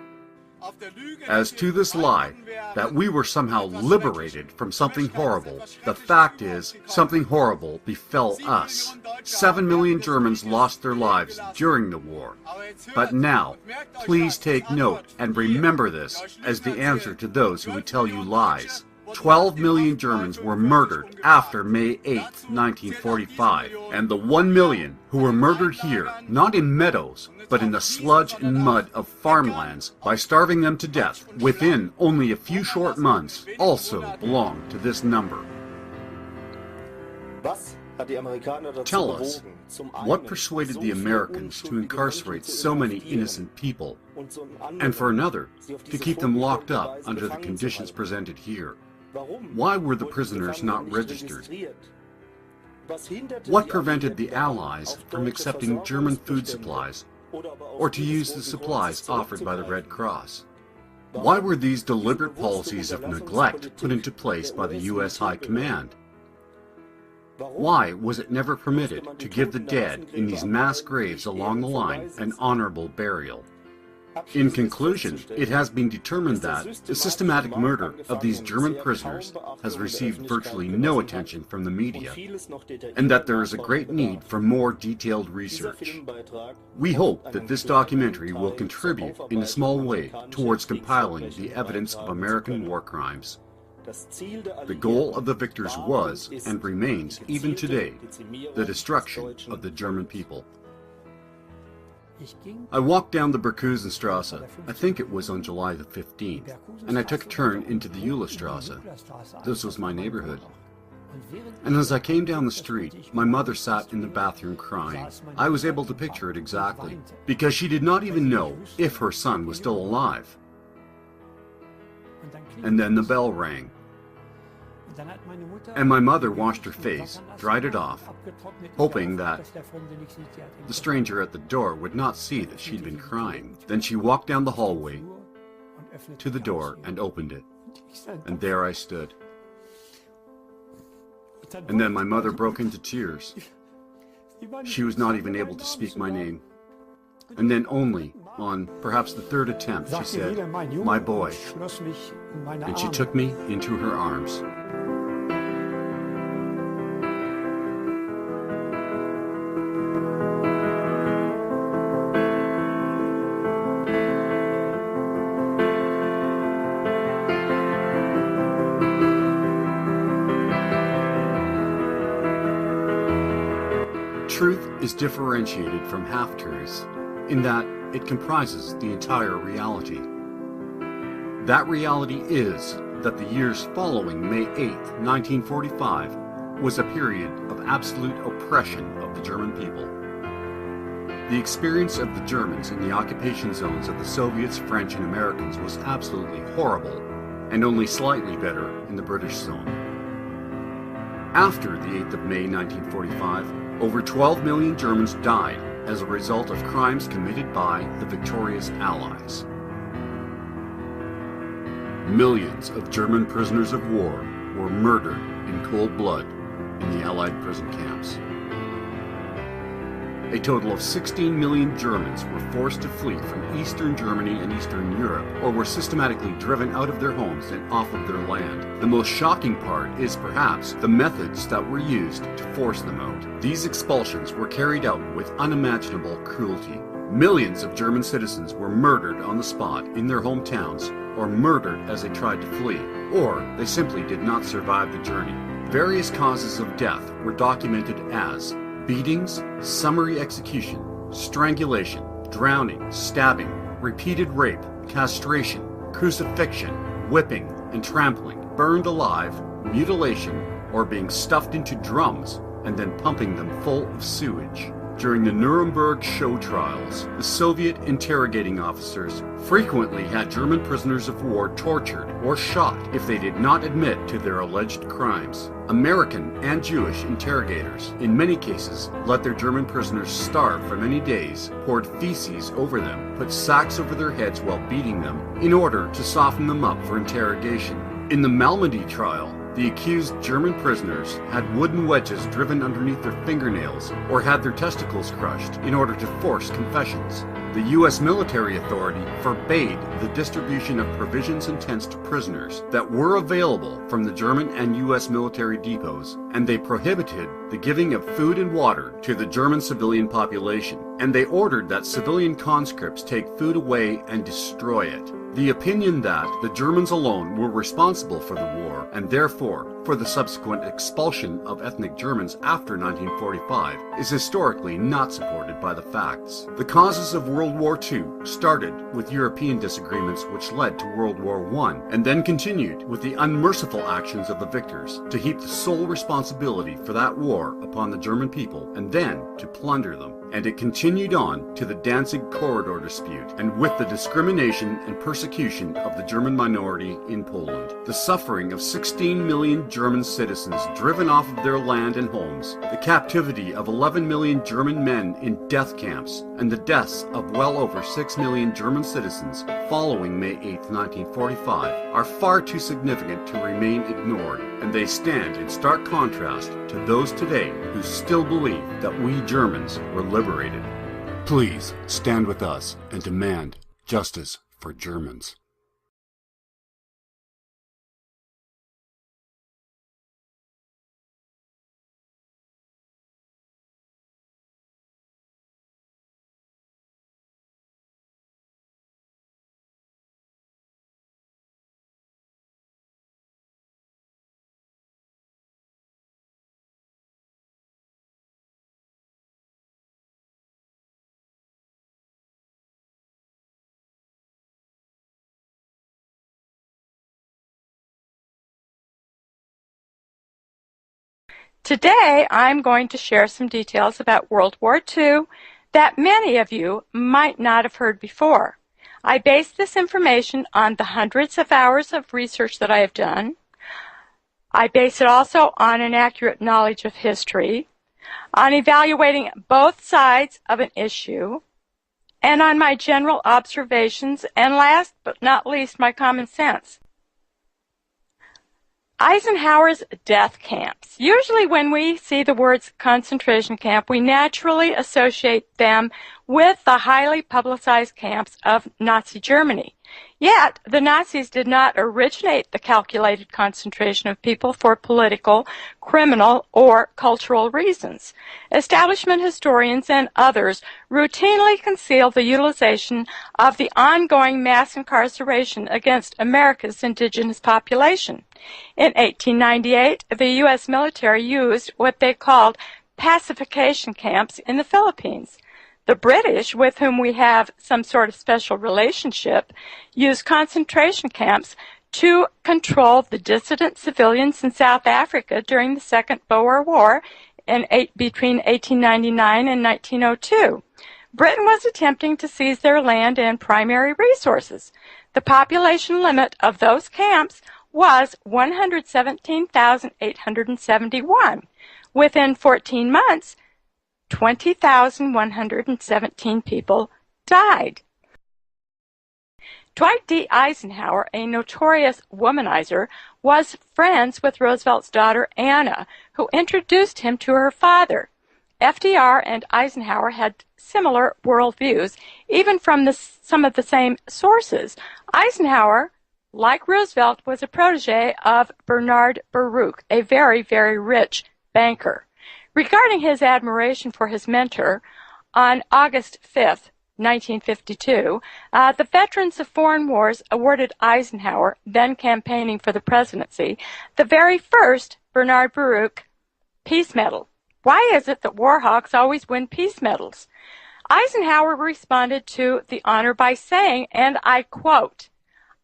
as to this lie, that we were somehow liberated from something horrible. The fact is, something horrible befell us. 7 million Germans lost their lives during the war. But now, please take note and remember this as the answer to those who would tell you lies. 12 million Germans were murdered after May 8, 1945, and the 1 million who were murdered here, not in meadows, but in the sludge and mud of farmlands by starving them to death within only a few short months, also belong to this number. Tell us, what persuaded the Americans to incarcerate so many innocent people, and for another, to keep them locked up under the conditions presented here? Why were the prisoners not registered? What prevented the Allies from accepting German food supplies, or to use the supplies offered by the Red Cross? Why were these deliberate policies of neglect put into place by the U.S. High Command? Why was it never permitted to give the dead in these mass graves along the line an honorable burial? In conclusion, it has been determined that the systematic murder of these German prisoners has received virtually no attention from the media, and that there is a great need for more detailed research. We hope that this documentary will contribute in a small way towards compiling the evidence of American war crimes. The goal of the victors was, and remains even today, the destruction of the German people. I walked down the Berkusenstrasse, I think it was on July the 15th, and I took a turn into the Eulerstrasse. This was my neighborhood. And as I came down the street, my mother sat in the bathroom crying. I was able to picture it exactly, because she did not even know if her son was still alive. And then the bell rang. And my mother washed her face, dried it off, hoping that the stranger at the door would not see that she'd been crying. Then she walked down the hallway to the door and opened it. And there I stood. And then my mother broke into tears. She was not even able to speak my name. And then only, on perhaps the third attempt, she said, "My boy." And she took me into her arms. Truth is differentiated from half-truths in that it comprises the entire reality. That reality is that the years following May 8, 1945 was a period of absolute oppression of the German people. The experience of the Germans in the occupation zones of the Soviets, French, and Americans was absolutely horrible, and only slightly better in the British zone. After the 8th of May 1945, over 12 million Germans died as a result of crimes committed by the victorious Allies. Millions of German prisoners of war were murdered in cold blood in the Allied prison camps. A total of 16 million Germans were forced to flee from Eastern Germany and Eastern Europe, or were systematically driven out of their homes and off of their land. The most shocking part is perhaps the methods that were used to force them out. These expulsions were carried out with unimaginable cruelty. Millions of German citizens were murdered on the spot in their hometowns, or murdered as they tried to flee, or they simply did not survive the journey. Various causes of death were documented as beatings, summary execution, strangulation, drowning, stabbing, repeated rape, castration, crucifixion, whipping and trampling, burned alive, mutilation, or being stuffed into drums and then pumping them full of sewage. During the Nuremberg show trials, the Soviet interrogating officers frequently had German prisoners of war tortured or shot if they did not admit to their alleged crimes. American and Jewish interrogators, in many cases, let their German prisoners starve for many days, poured feces over them, put sacks over their heads while beating them, in order to soften them up for interrogation. In the Malmedy trial, the accused German prisoners had wooden wedges driven underneath their fingernails or had their testicles crushed in order to force confessions. The U.S. military authority forbade the distribution of provisions and tents to prisoners that were available from the German and U.S. military depots, and they prohibited the giving of food and water to the German civilian population, and they ordered that civilian conscripts take food away and destroy it. The opinion that the Germans alone were responsible for the war, and therefore for the subsequent expulsion of ethnic Germans after 1945, is historically not supported by the facts. The causes of World War II started with European disagreements which led to World War I, and then continued with the unmerciful actions of the victors to heap the sole responsibility for that war upon the German people, and then to plunder them. And it continued on to the Danzig Corridor dispute, and with the discrimination and persecution of the German minority in Poland. The suffering of 16 million German citizens driven off of their land and homes, the captivity of 11 million German men in death camps, and the deaths of well over 6 million German citizens following May 8, 1945, are far too significant to remain ignored, and they stand in stark contrast to those today who still believe that we Germans were liberated. Please stand with us and demand justice for Germans. Today, I'm going to share some details about World War II that many of you might not have heard before. I base this information on the hundreds of hours of research that I have done. I base it also on an accurate knowledge of history, on evaluating both sides of an issue, and on my general observations, and last but not least, my common sense. Eisenhower's death camps. Usually when we see the words concentration camp, we naturally associate them with the highly publicized camps of Nazi Germany. Yet, the Nazis did not originate the calculated concentration of people for political, criminal, or cultural reasons. Establishment historians and others routinely conceal the utilization of the ongoing mass incarceration against America's indigenous population. In 1898, the U.S. military used what they called pacification camps in the Philippines. The British, with whom we have some sort of special relationship, used concentration camps to control the dissident civilians in South Africa during the Second Boer War between 1899 and 1902. Britain was attempting to seize their land and primary resources. The population limit of those camps was 117,871. Within 14 months, 20,117 people died. Dwight D. Eisenhower, a notorious womanizer, was friends with Roosevelt's daughter Anna, who introduced him to her father. FDR and Eisenhower had similar worldviews, even from some of the same sources. Eisenhower, like Roosevelt, was a protege of Bernard Baruch, a very, very rich banker. Regarding his admiration for his mentor, on August 5th, 1952, the Veterans of Foreign Wars awarded Eisenhower, then campaigning for the presidency, the very first Bernard Baruch Peace Medal. Why is it that war hawks always win peace medals? Eisenhower responded to the honor by saying, and I quote,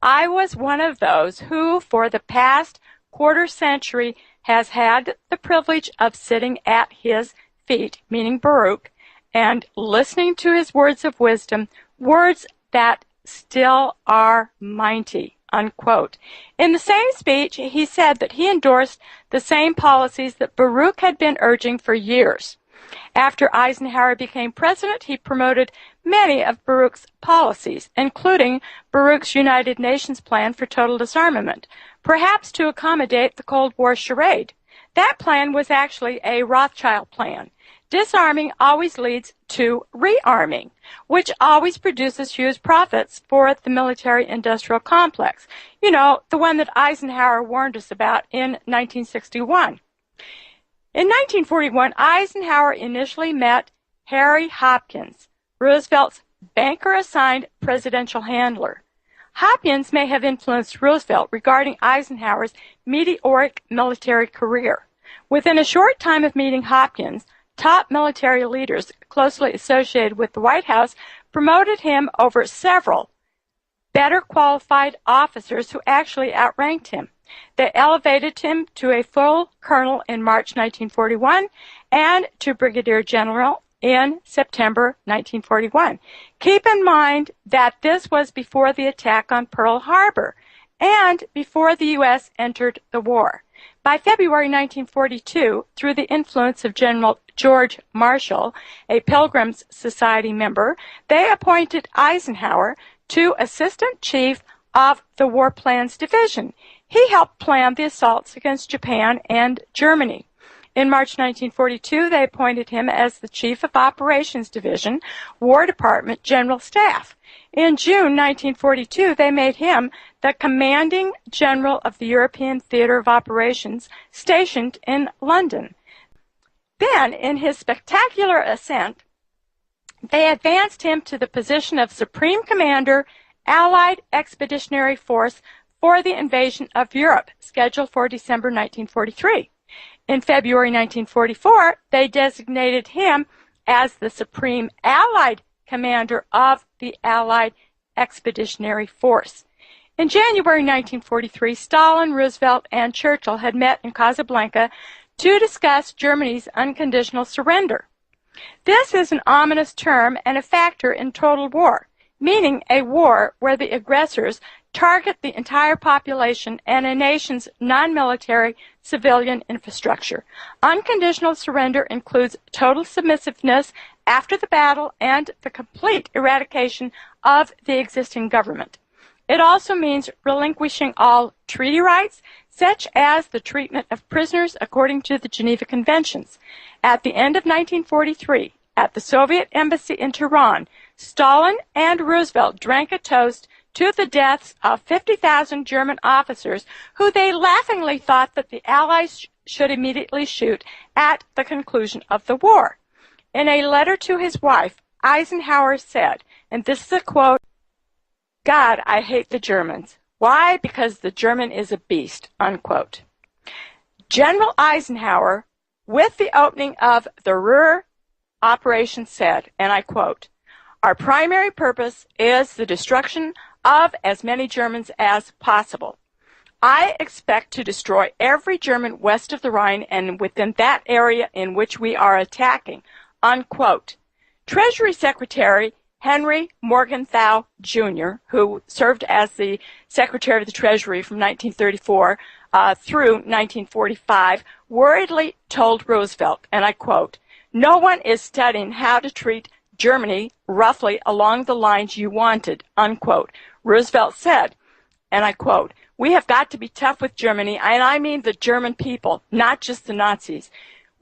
"I was one of those who, for the past quarter century, has had the privilege of sitting at his feet," meaning Baruch, "and listening to his words of wisdom, words that still are mighty," unquote. In the same speech, he said that he endorsed the same policies that Baruch had been urging for years. After Eisenhower became president, he promoted many of Baruch's policies, including Baruch's United Nations plan for total disarmament, perhaps to accommodate the Cold War charade. That plan was actually a Rothschild plan. Disarming always leads to rearming, which always produces huge profits for the military-industrial complex. You know, the one that Eisenhower warned us about in 1961. In 1941, Eisenhower initially met Harry Hopkins, Roosevelt's banker-assigned presidential handler. Hopkins may have influenced Roosevelt regarding Eisenhower's meteoric military career. Within a short time of meeting Hopkins, top military leaders closely associated with the White House promoted him over several better qualified officers who actually outranked him. They elevated him to a full colonel in March 1941 and to brigadier general in September 1941. Keep in mind that this was before the attack on Pearl Harbor and before the U.S. entered the war. By February 1942, through the influence of General George Marshall, a Pilgrims Society member, they appointed Eisenhower to Assistant Chief of the War Plans Division. He helped plan the assaults against Japan and Germany. In March 1942, they appointed him as the Chief of Operations Division, War Department General Staff. In June 1942, they made him the Commanding General of the European Theater of Operations, stationed in London. Then, in his spectacular ascent, they advanced him to the position of Supreme Commander, Allied Expeditionary Force for the invasion of Europe, scheduled for December 1943. In February 1944, they designated him as the Supreme Allied Commander of the Allied Expeditionary Force. In January 1943, Stalin, Roosevelt, and Churchill had met in Casablanca to discuss Germany's unconditional surrender. This is an ominous term and a factor in total war, meaning a war where the aggressors target the entire population and a nation's non-military civilian infrastructure. Unconditional surrender includes total submissiveness after the battle and the complete eradication of the existing government. It also means relinquishing all treaty rights, such as the treatment of prisoners according to the Geneva Conventions. At the end of 1943, at the Soviet embassy in Tehran, Stalin and Roosevelt drank a toast to the deaths of 50,000 German officers who they laughingly thought that the Allies should immediately shoot at the conclusion of the war. In a letter to his wife, Eisenhower said, and this is a quote, "God, I hate the Germans. Why? Because the German is a beast," unquote. General Eisenhower, with the opening of the Ruhr operation, said, and I quote, "Our primary purpose is the destruction of as many Germans as possible. I expect to destroy every German west of the Rhine and within that area in which we are attacking," unquote. Treasury Secretary Henry Morgenthau, Jr., who served as the Secretary of the Treasury from 1934 through 1945, worriedly told Roosevelt, and I quote, "No one is studying how to treat Germany roughly along the lines you wanted," unquote, Roosevelt said, and I quote, "We have got to be tough with Germany, and I mean the German people, not just the Nazis.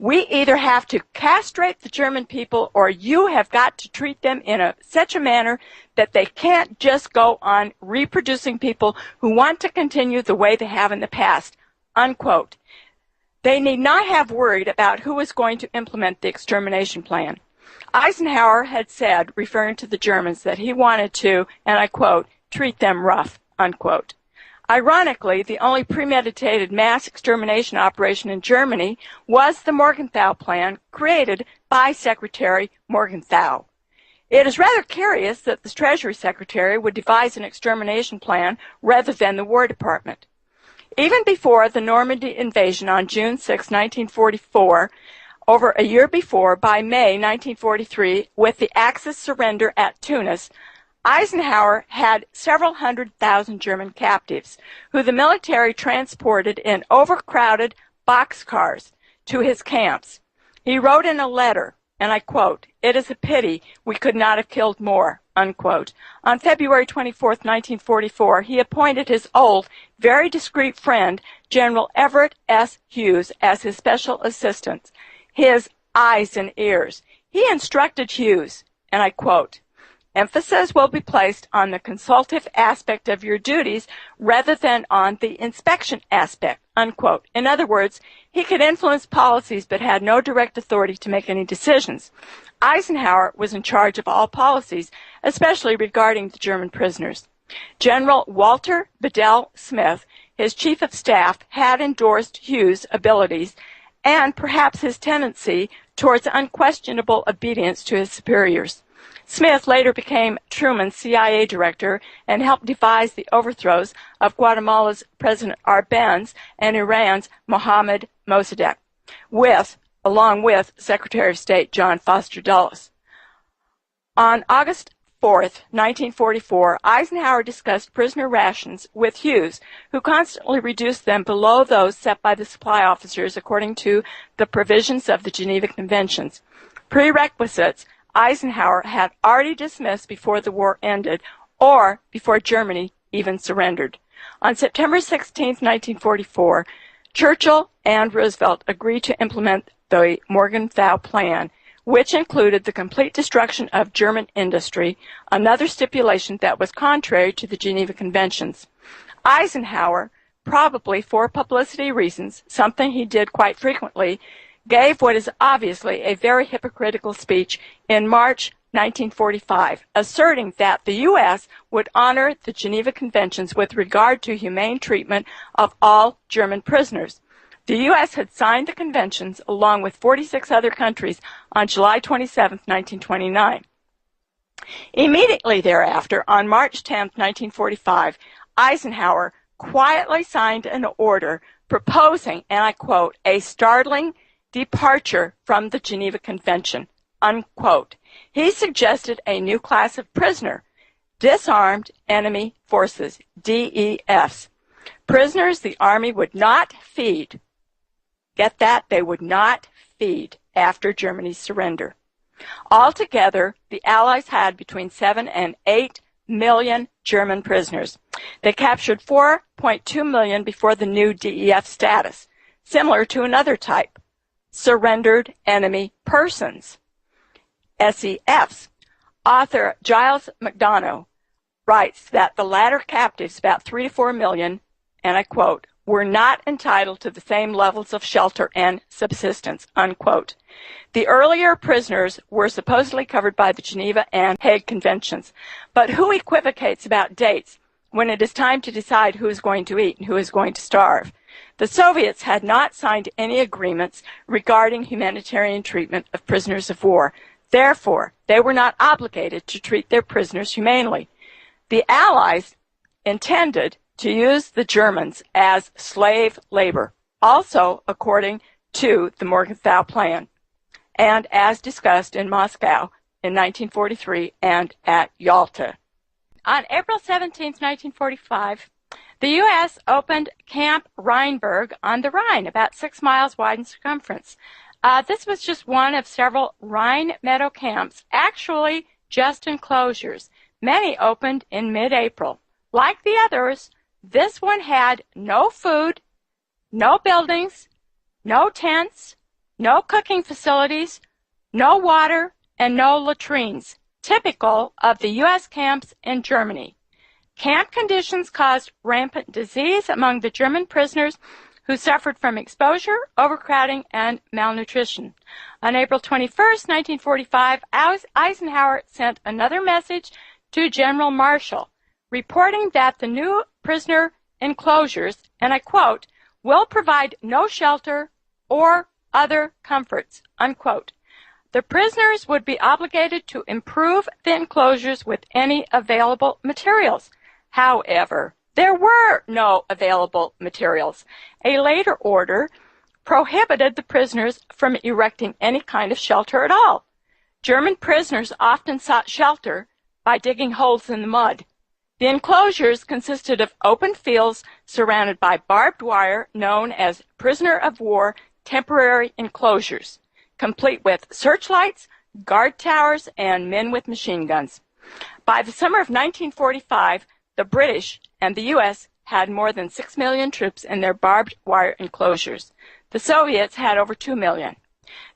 We either have to castrate the German people or you have got to treat them in such a manner that they can't just go on reproducing people who want to continue the way they have in the past," unquote. They need not have worried about who was going to implement the extermination plan. Eisenhower had said, referring to the Germans, that he wanted to, and I quote, "treat them rough," unquote. Ironically, the only premeditated mass extermination operation in Germany was the Morgenthau Plan created by Secretary Morgenthau. It is rather curious that the Treasury Secretary would devise an extermination plan rather than the War Department. Even before the Normandy invasion on June 6, 1944, over a year before, by May 1943, with the Axis surrender at Tunis, Eisenhower had several 100,000 German captives, who the military transported in overcrowded boxcars to his camps. He wrote in a letter, and I quote, "It is a pity we could not have killed more," unquote. On February 24, 1944, he appointed his old, very discreet friend, General Everett S. Hughes, as his special assistant, his eyes and ears. He instructed Hughes, and I quote, "Emphasis will be placed on the consultative aspect of your duties rather than on the inspection aspect," unquote. In other words, he could influence policies but had no direct authority to make any decisions. Eisenhower was in charge of all policies, especially regarding the German prisoners. General Walter Bedell Smith, his chief of staff, had endorsed Hughes' abilities and perhaps his tendency towards unquestionable obedience to his superiors. Smith later became Truman's CIA director and helped devise the overthrows of Guatemala's President Arbenz and Iran's Mohammad Mossadegh, along with Secretary of State John Foster Dulles. On August 4, 1944, Eisenhower discussed prisoner rations with Hughes, who constantly reduced them below those set by the supply officers according to the provisions of the Geneva Conventions. Prerequisites Eisenhower had already dismissed before the war ended or before Germany even surrendered. On September 16, 1944, Churchill and Roosevelt agreed to implement the Morgenthau Plan, which included the complete destruction of German industry, another stipulation that was contrary to the Geneva Conventions. Eisenhower, probably for publicity reasons, something he did quite frequently, gave what is obviously a very hypocritical speech in March 1945, asserting that the U.S. would honor the Geneva Conventions with regard to humane treatment of all German prisoners. The U.S. had signed the conventions along with 46 other countries on July 27, 1929. Immediately thereafter, on March 10, 1945, Eisenhower quietly signed an order proposing, and I quote, "a startling departure from the Geneva Convention," unquote. He suggested a new class of prisoner, disarmed enemy forces, DEFs. Prisoners the Army would not feed. Get that? They would not feed after Germany's surrender. Altogether, the Allies had between 7 and 8 million German prisoners. They captured 4.2 million before the new DEF status, similar to another type, surrendered enemy persons, SEFs. Author Giles McDonough writes that the latter captives, about 3 to 4 million, and I quote, were not entitled to the same levels of shelter and subsistence, unquote. The earlier prisoners were supposedly covered by the Geneva and Hague Conventions, but who equivocates about dates when it is time to decide who is going to eat and who is going to starve? The Soviets had not signed any agreements regarding humanitarian treatment of prisoners of war. Therefore, they were not obligated to treat their prisoners humanely. The Allies intended to use the Germans as slave labor, also according to the Morgenthau Plan, and as discussed in Moscow in 1943 and at Yalta. On April 17, 1945, the U.S. opened Camp Rheinberg on the Rhine, about 6 miles wide in circumference. This was just one of several Rhine meadow camps, actually just enclosures. Many opened in mid-April. Like the others, this one had no food, no buildings, no tents, no cooking facilities, no water, and no latrines, typical of the U.S. camps in Germany. Camp conditions caused rampant disease among the German prisoners who suffered from exposure, overcrowding, and malnutrition. On April 21, 1945, Eisenhower sent another message to General Marshall, reporting that the new prisoner enclosures, and I quote, will provide no shelter or other comforts, unquote. The prisoners would be obligated to improve the enclosures with any available materials. However, there were no available materials. A later order prohibited the prisoners from erecting any kind of shelter at all. German prisoners often sought shelter by digging holes in the mud. The enclosures consisted of open fields surrounded by barbed wire known as prisoner of war temporary enclosures, complete with searchlights, guard towers, and men with machine guns. By the summer of 1945, the British and the U.S. had more than 6 million troops in their barbed wire enclosures. The Soviets had over 2 million.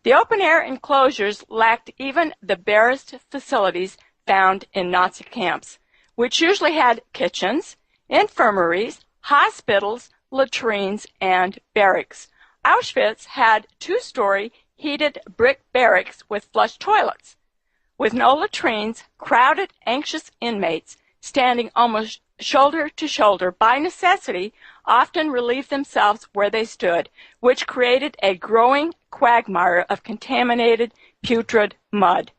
The open-air enclosures lacked even the barest facilities found in Nazi camps, which usually had kitchens, infirmaries, hospitals, latrines, and barracks. Auschwitz had 2-story heated brick barracks with flush toilets. With no latrines, crowded, anxious inmates standing almost shoulder to shoulder by necessity often relieved themselves where they stood, which created a growing quagmire of contaminated, putrid mud.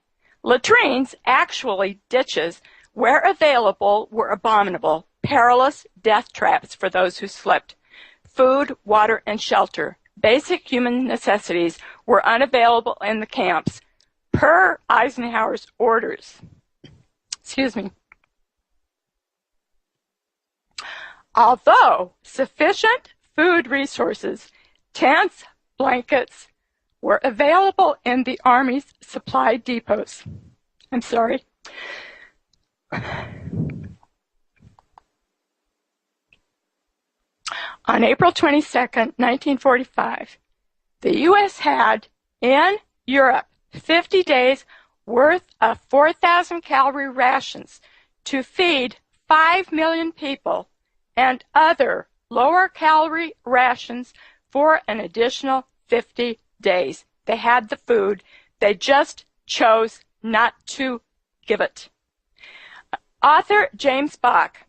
Latrines, actually ditches, where available, were abominable, perilous death traps for those who slipped. Food, water, and shelter, basic human necessities, were unavailable in the camps, per Eisenhower's orders. Excuse me. Although sufficient food resources, tents, blankets, were available in the Army's supply depots. I'm sorry. On April 22, 1945, the U.S. had in Europe 50 days worth of 4,000-calorie rations to feed 5 million people and other lower-calorie rations for an additional 50 days. They had the food. They just chose not to give it. Author James Bach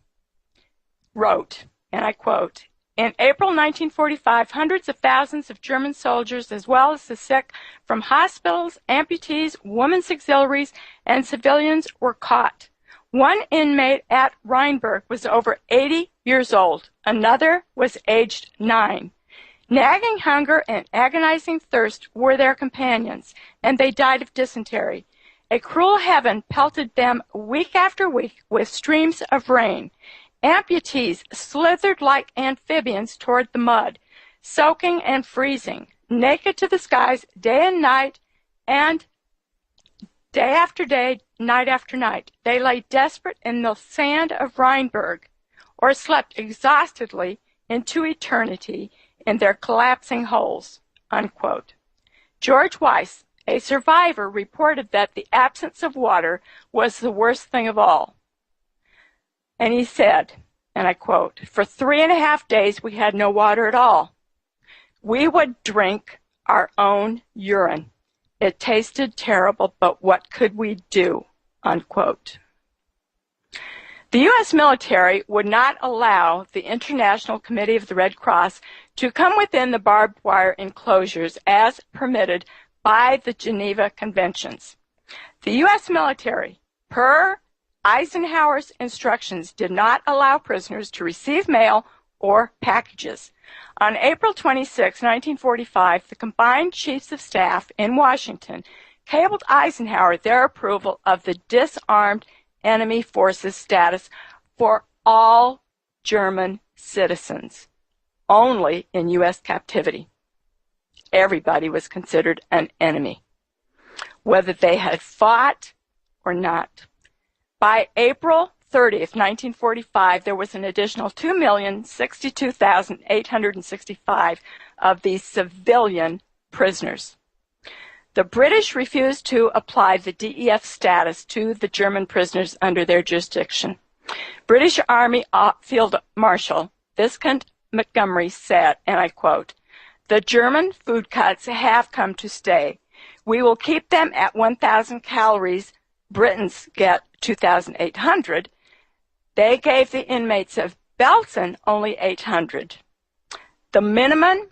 wrote, and I quote, "In April 1945, hundreds of thousands of German soldiers, as well as the sick from hospitals, amputees, women's auxiliaries, and civilians were caught. One inmate at Rheinberg was over 80 years old. Another was aged 9. Nagging hunger and agonizing thirst were their companions, and they died of dysentery. A cruel heaven pelted them week after week with streams of rain. Amputees slithered like amphibians toward the mud, soaking and freezing, naked to the skies day and night, and day after day, night after night. They lay desperate in the sand of Rheinberg, or slept exhaustedly into eternity in their collapsing holes," unquote. George Weiss, a survivor, reported that the absence of water was the worst thing of all. And he said, and I quote, "For 3.5 days we had no water at all. We would drink our own urine. It tasted terrible, but what could we do?" Unquote. The U.S. military would not allow the International Committee of the Red Cross to come within the barbed wire enclosures as permitted by the Geneva Conventions. The U.S. military, per Eisenhower's instructions, did not allow prisoners to receive mail or packages. On April 26, 1945, the combined chiefs of staff in Washington cabled Eisenhower their approval of the disarmed enemy forces status for all German citizens, only in U.S. captivity. Everybody was considered an enemy, whether they had fought or not. By April 30th, 1945, there was an additional 2,062,865 of these civilian prisoners. The British refused to apply the DEF status to the German prisoners under their jurisdiction. British Army Field Marshal Viscount Montgomery said, and I quote, "The German food cuts have come to stay. We will keep them at 1,000 calories. Britons get 2,800. They gave the inmates of Belsen only 800. The minimum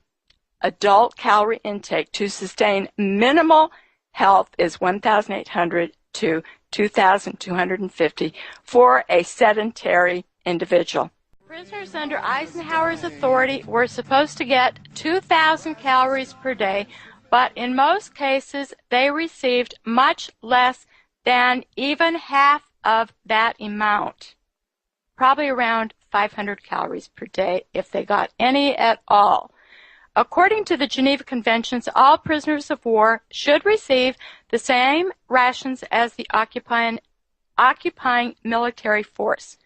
adult calorie intake to sustain minimal health is 1,800 to 2,250 for a sedentary individual." Prisoners under Eisenhower's authority were supposed to get 2,000 calories per day, but in most cases they received much less than even half of that amount, probably around 500 calories per day if they got any at all. According to the Geneva Conventions, all prisoners of war should receive the same rations as the occupying military force.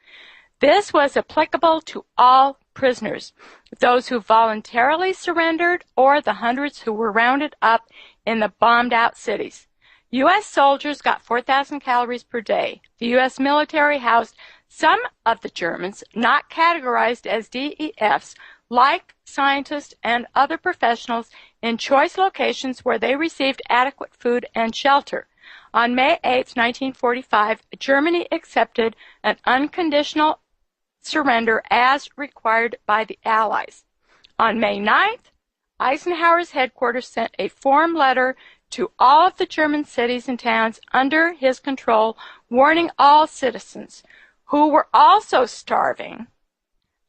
This was applicable to all prisoners, those who voluntarily surrendered or the hundreds who were rounded up in the bombed-out cities. U.S. soldiers got 4,000 calories per day. The U.S. military housed some of the Germans not categorized as DEFs, like scientists and other professionals, in choice locations where they received adequate food and shelter. On May 8, 1945, Germany accepted an unconditional surrender as required by the Allies. On May 9th, Eisenhower's headquarters sent a form letter to all of the German cities and towns under his control, warning all citizens who were also starving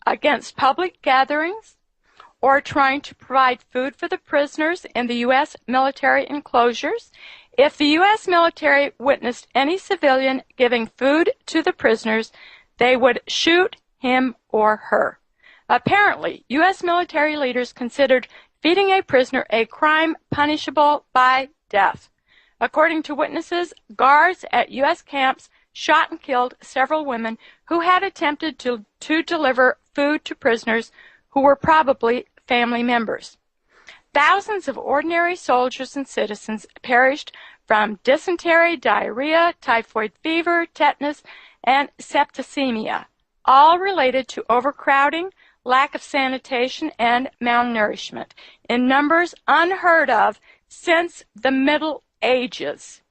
against public gatherings or trying to provide food for the prisoners in the U.S. military enclosures. If the U.S. military witnessed any civilian giving food to the prisoners, they would shoot him or her. Apparently, U.S. military leaders considered feeding a prisoner a crime punishable by death. According to witnesses, guards at U.S. camps shot and killed several women who had attempted to deliver food to prisoners who were probably family members. Thousands of ordinary soldiers and citizens perished from dysentery, diarrhea, typhoid fever, tetanus, and septicemia, all related to overcrowding, lack of sanitation, and malnourishment, in numbers unheard of since the Middle Ages.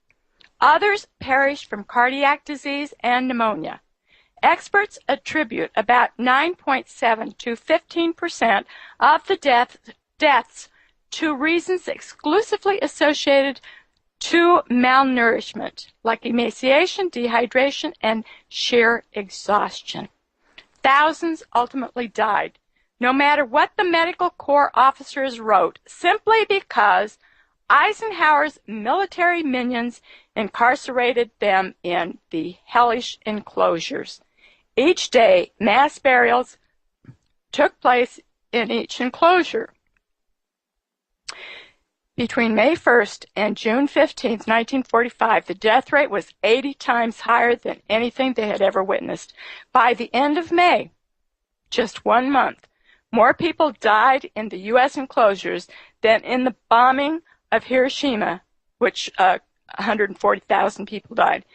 Others perished from cardiac disease and pneumonia. Experts attribute about 9.7 to 15% of the deaths to reasons exclusively associated to malnourishment, like emaciation, dehydration, and sheer exhaustion. Thousands ultimately died, no matter what the medical corps officers wrote, simply because Eisenhower's military minions incarcerated them in the hellish enclosures. Each day, mass burials took place in each enclosure. Between May 1st and June 15th, 1945, the death rate was 80 times higher than anything they had ever witnessed. By the end of May, just 1 month, more people died in the U.S. enclosures than in the bombing of Hiroshima, which 140,000 people died.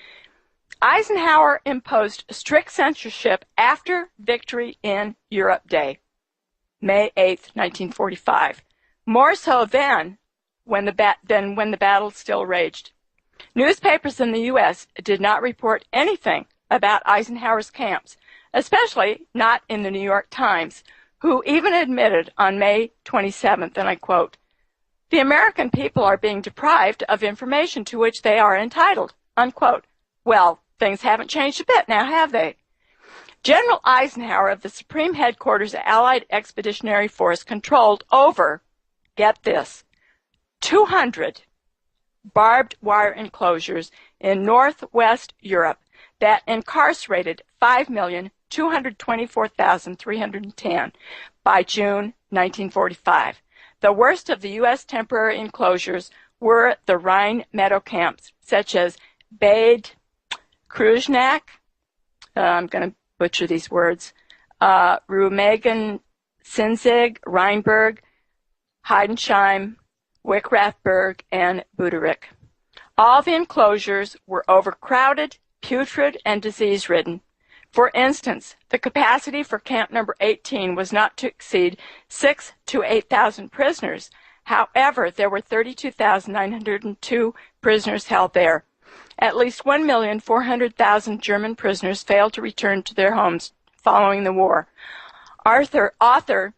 Eisenhower imposed strict censorship after Victory in Europe Day, May 8th, 1945, more so than when the battle still raged. Newspapers in the U.S. did not report anything about Eisenhower's camps, especially not in the New York Times, who even admitted on May 27th, and I quote, "The American people are being deprived of information to which they are entitled," unquote. Well, things haven't changed a bit now, have they? General Eisenhower of the Supreme Headquarters Allied Expeditionary Force controlled over, get this, 200 barbed wire enclosures in northwest Europe that incarcerated 5,224,310 by June 1945. The worst of the U.S. temporary enclosures were the Rhine meadow camps, such as Bad Kreuznach, I'm going to butcher these words, Remagen, Sinzig, Rheinberg, Heidensheim, Wickrathburg, and Buderich. All the enclosures were overcrowded, putrid, and disease-ridden. For instance, the capacity for camp number 18 was not to exceed 6,000 to 8,000 prisoners. However, there were 32,902 prisoners held there. At least 1,400,000 German prisoners failed to return to their homes following the war. Author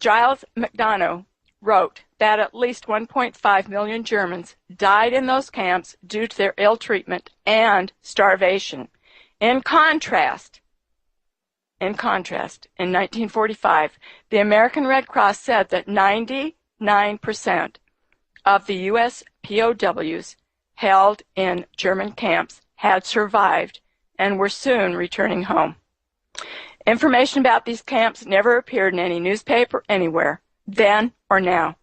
Giles McDonough wrote that at least 1.5 million Germans died in those camps due to their ill treatment and starvation. In contrast, in 1945, the American Red Cross said that 99% of the U.S. POWs held in German camps had survived and were soon returning home. Information about these camps never appeared in any newspaper anywhere, then or now.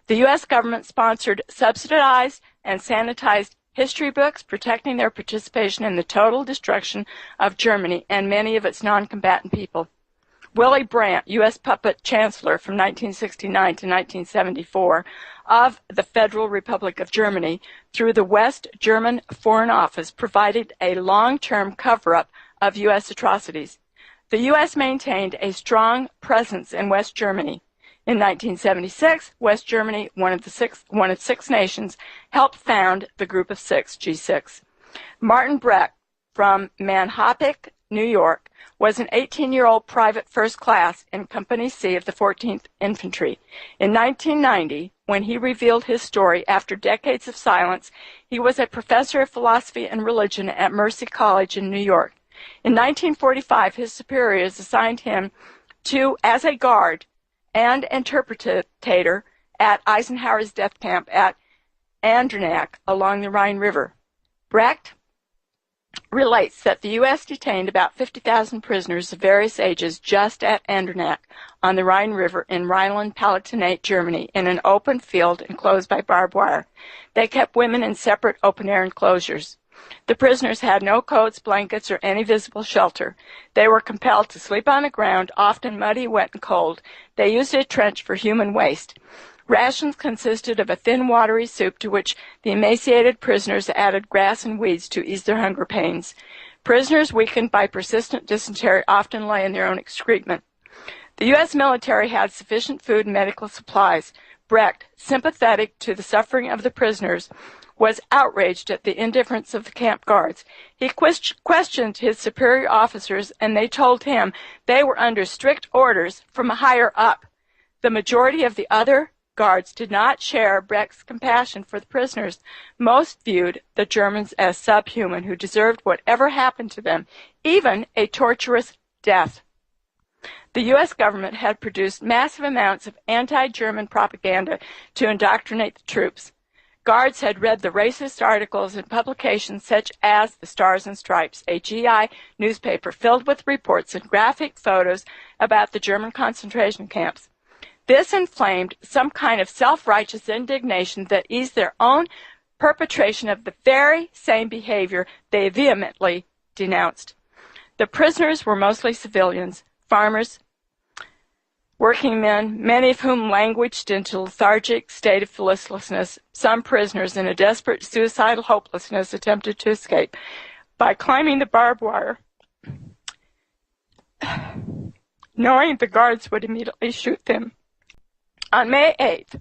The U.S. government sponsored subsidized and sanitized history books protecting their participation in the total destruction of Germany and many of its non-combatant people. Willy Brandt, U.S. puppet chancellor from 1969 to 1974 of the Federal Republic of Germany, through the West German Foreign Office, provided a long-term cover-up of U.S. atrocities. The U.S. maintained a strong presence in West Germany. In 1976, West Germany, one of six nations, helped found the Group of Six, G6. Martin Brecht from Manhasset, New York, was an 18-year-old private first class in Company C of the 14th Infantry. In 1990, when he revealed his story after decades of silence, he was a professor of philosophy and religion at Mercy College in New York. In 1945, his superiors assigned him to as a guard and interpretator at Eisenhower's death camp at Andernach along the Rhine River. Brecht relates that the U.S. detained about 50,000 prisoners of various ages just at Andernach on the Rhine River in Rhineland-Palatinate, Germany, in an open field enclosed by barbed wire. They kept women in separate open-air enclosures. The prisoners had no coats, blankets, or any visible shelter. They were compelled to sleep on the ground, often muddy, wet, and cold. They used a trench for human waste. Rations consisted of a thin, watery soup to which the emaciated prisoners added grass and weeds to ease their hunger pains. Prisoners weakened by persistent dysentery often lay in their own excrement. The U.S. military had sufficient food and medical supplies. Brecht, sympathetic to the suffering of the prisoners, was outraged at the indifference of the camp guards. He questioned his superior officers, and they told him they were under strict orders from higher up. The majority of the other guards did not share Brecht's compassion for the prisoners. Most viewed the Germans as subhuman who deserved whatever happened to them, even a torturous death. The U.S. government had produced massive amounts of anti-German propaganda to indoctrinate the troops. Guards had read the racist articles in publications such as the Stars and Stripes, a GI newspaper filled with reports and graphic photos about the German concentration camps. This inflamed some kind of self-righteous indignation that eased their own perpetration of the very same behavior they vehemently denounced. The prisoners were mostly civilians, farmers, working men, many of whom languished into a lethargic state of listlessness. Some prisoners, in a desperate suicidal hopelessness, attempted to escape by climbing the barbed wire, knowing the guards would immediately shoot them. On May 8,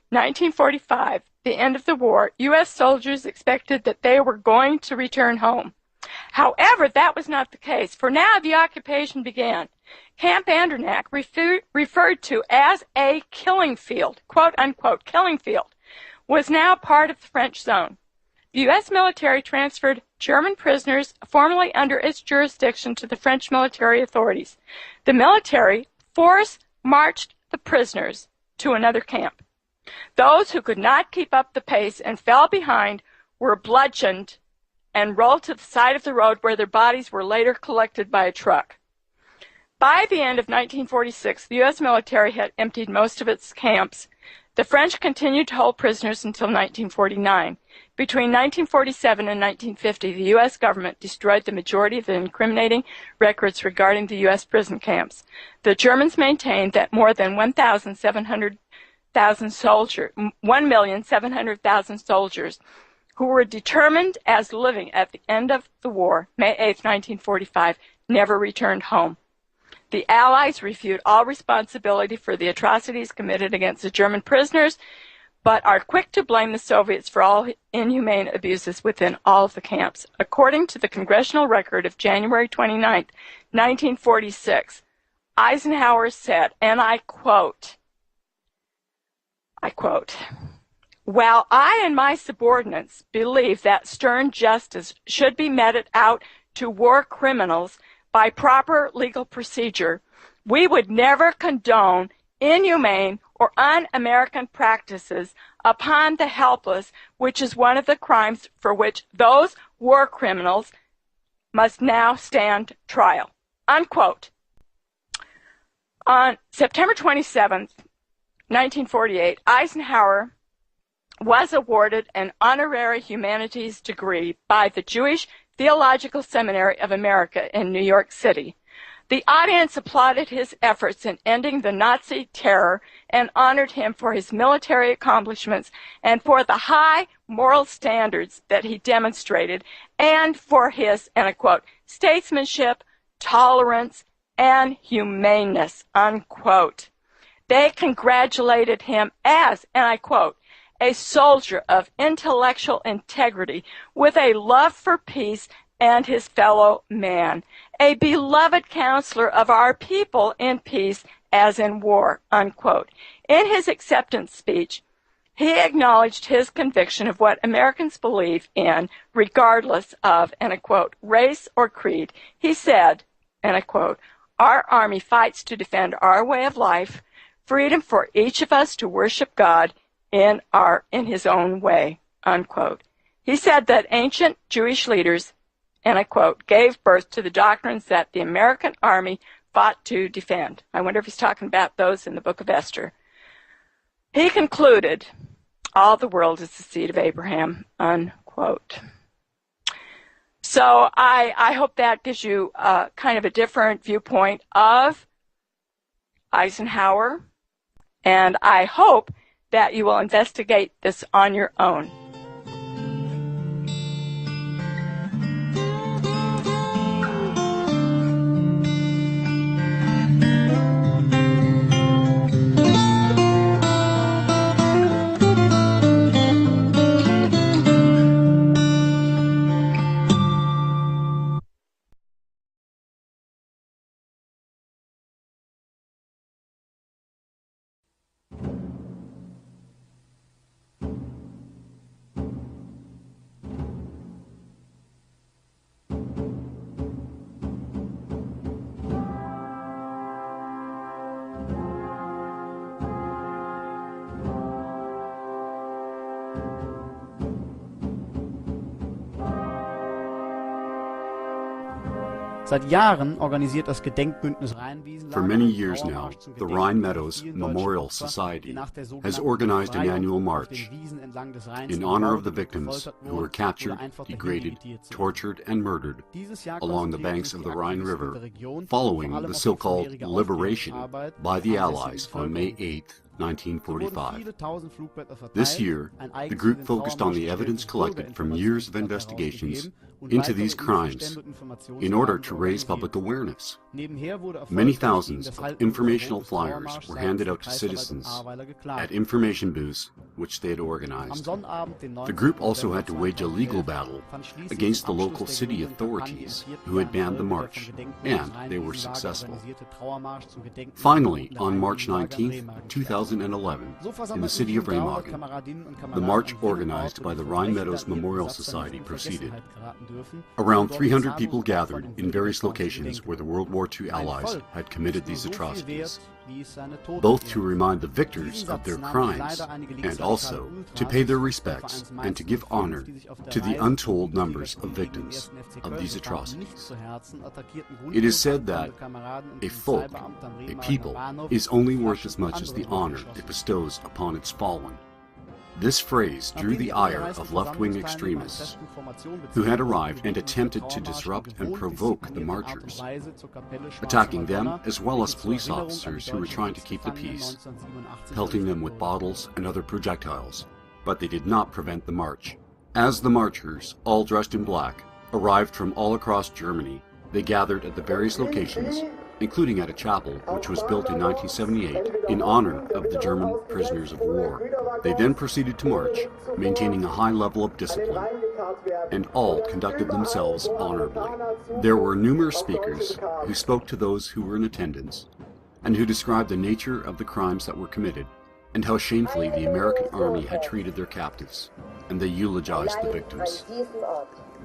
1945, the end of the war, U.S. soldiers expected that they were going to return home. However, that was not the case, for now the occupation began. Camp Andernach, referred to as a killing field, quote-unquote killing field, was now part of the French zone. The U.S. military transferred German prisoners formerly under its jurisdiction to the French military authorities. The military force-marched the prisoners to another camp. Those who could not keep up the pace and fell behind were bludgeoned and rolled to the side of the road, where their bodies were later collected by a truck. By the end of 1946, the U.S. military had emptied most of its camps. The French continued to hold prisoners until 1949. Between 1947 and 1950, the U.S. government destroyed the majority of the incriminating records regarding the U.S. prison camps. The Germans maintained that more than 1,700,000 soldiers who were determined as living at the end of the war, May 8, 1945, never returned home. The Allies reviewed all responsibility for the atrocities committed against the German prisoners, but are quick to blame the Soviets for all inhumane abuses within all of the camps. According to the congressional record of January 29, 1946, Eisenhower said, and I quote, "While I and my subordinates believe that stern justice should be meted out to war criminals by proper legal procedure, we would never condone inhumane or un-American practices upon the helpless, which is one of the crimes for which those war criminals must now stand trial." Unquote. On September 27, 1948, Eisenhower was awarded an honorary humanities degree by the Jewish Theological Seminary of America in New York City. The audience applauded his efforts in ending the Nazi terror and honored him for his military accomplishments and for the high moral standards that he demonstrated and for his, and I quote, statesmanship, tolerance, and humaneness, unquote. They congratulated him as, and I quote, a soldier of intellectual integrity with a love for peace and his fellow man, a beloved counselor of our people in peace as in war, unquote. In his acceptance speech, he acknowledged his conviction of what Americans believe in, regardless of, and I quote, race or creed. He said, and I quote, our Army fights to defend our way of life, freedom for each of us to worship God in his own way, unquote. He said that ancient Jewish leaders, and I quote, gave birth to the doctrines that the American Army fought to defend. I wonder if he's talking about those in the book of Esther. He concluded, all the world is the seed of Abraham, unquote. So I hope that gives you kind of a different viewpoint of Eisenhower, and I hope that you will investigate this on your own. Seit Jahren organisiert das Gedenkbündnis Rheinwiesen. For many years now, the Rhine Meadows Memorial Society has organized an annual march in honor of the victims who were captured, degraded, tortured, and murdered along the banks of the Rhine River following the so-called liberation by the Allies on May 8, 1945. This year, the group focused on the evidence collected from years of investigations into these crimes in order to raise public awareness. Many thousands of informational flyers were handed out to citizens at information booths which they had organized. The group also had to wage a legal battle against the local city authorities who had banned the march, and they were successful. Finally, on March 19, 2011, in the city of Remagen, the march organized by the Rhine Meadows Memorial Society proceeded. Around 300 people gathered in various locations where the World War II Allies had committed these atrocities, both to remind the victors of their crimes and also to pay their respects and to give honor to the untold numbers of victims of these atrocities. It is said that a folk, a people, is only worth as much as the honor it bestows upon its fallen. This phrase drew the ire of left-wing extremists who had arrived and attempted to disrupt and provoke the marchers, attacking them as well as police officers who were trying to keep the peace, pelting them with bottles and other projectiles. But they did not prevent the march. As the marchers, all dressed in black, arrived from all across Germany, they gathered at the various locations, including at a chapel which was built in 1978 in honor of the German prisoners of war. They then proceeded to march, maintaining a high level of discipline, and all conducted themselves honorably. There were numerous speakers who spoke to those who were in attendance, and who described the nature of the crimes that were committed, and how shamefully the American army had treated their captives, and they eulogized the victims.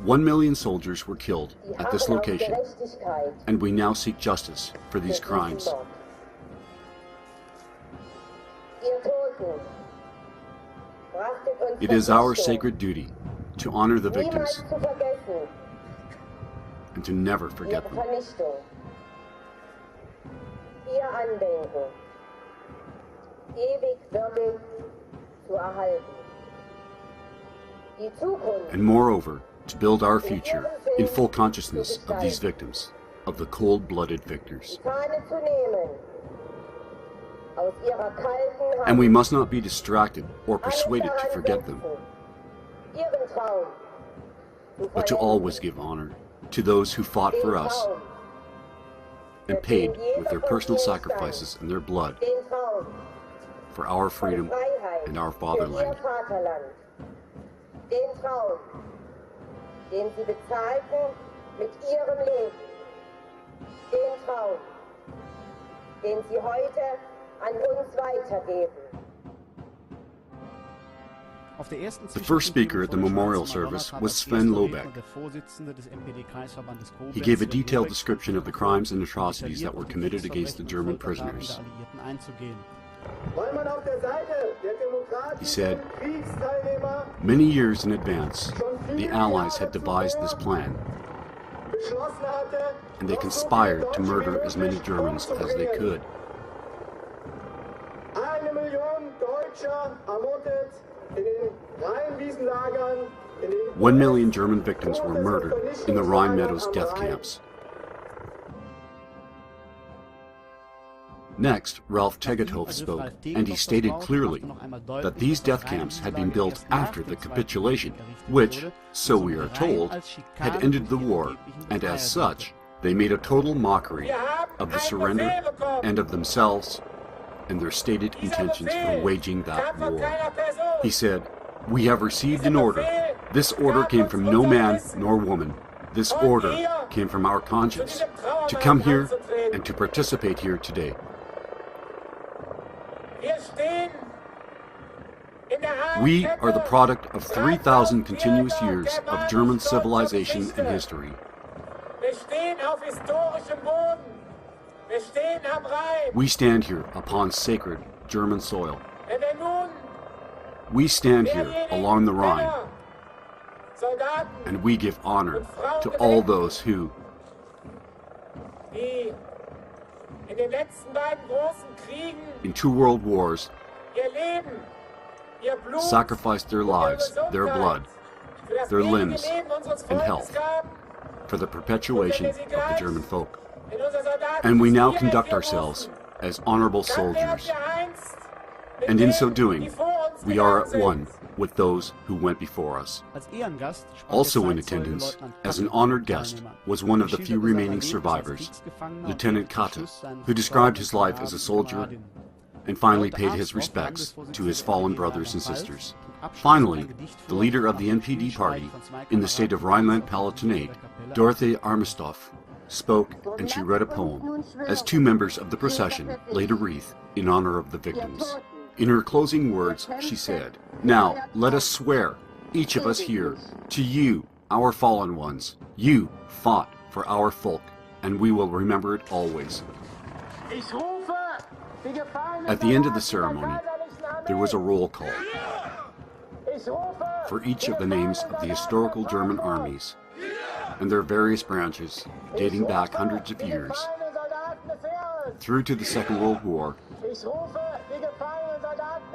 1 million soldiers were killed at this location, and we now seek justice for these crimes. It is our sacred duty to honor the victims and to never forget them. And moreover, to build our future in full consciousness of these victims, of the cold-blooded victors. And we must not be distracted or persuaded to forget them, but to always give honor to those who fought for us and paid with their personal sacrifices and their blood for our freedom and our fatherland. Den sie bezahlten mit ihrem Leben, den Traum, den sie heute an uns weitergeben. The first speaker at the memorial service was Sven Lobeck. He gave a detailed description of the crimes and atrocities that were committed against the German prisoners. He said, many years in advance, the Allies had devised this plan, and they conspired to murder as many Germans as they could. 1 million German victims were murdered in the Rhine Meadows death camps. Next, Ralph Tegethoff spoke, and he stated clearly that these death camps had been built after the capitulation, which, so we are told, had ended the war, and as such, they made a total mockery of the surrender and of themselves and their stated intentions for waging that war. He said, "We have received an order. This order came from no man nor woman. This order came from our conscience, to come here and to participate here today. We are the product of 3,000 continuous years of German civilization and history. We stand here upon sacred German soil. We stand here along the Rhine, and we give honor to all those who, in 2 world wars, sacrificed their lives, their blood, their limbs, and health for the perpetuation of the German folk. And we now conduct ourselves as honorable soldiers. And in so doing, we are at one with those who went before us." Also in attendance, as an honored guest, was one of the few remaining survivors, Lieutenant Katte, who described his life as a soldier and finally paid his respects to his fallen brothers and sisters. Finally, the leader of the NPD party in the state of Rhineland-Palatinate, Dorothee Armestoff, spoke, and she read a poem as 2 members of the procession laid a wreath in honor of the victims. In her closing words, she said, "Now, let us swear, each of us here, to you, our fallen ones. You fought for our folk, and we will remember it always." At the end of the ceremony, there was a roll call for each of the names of the historical German armies and their various branches dating back hundreds of years through to the Second World War,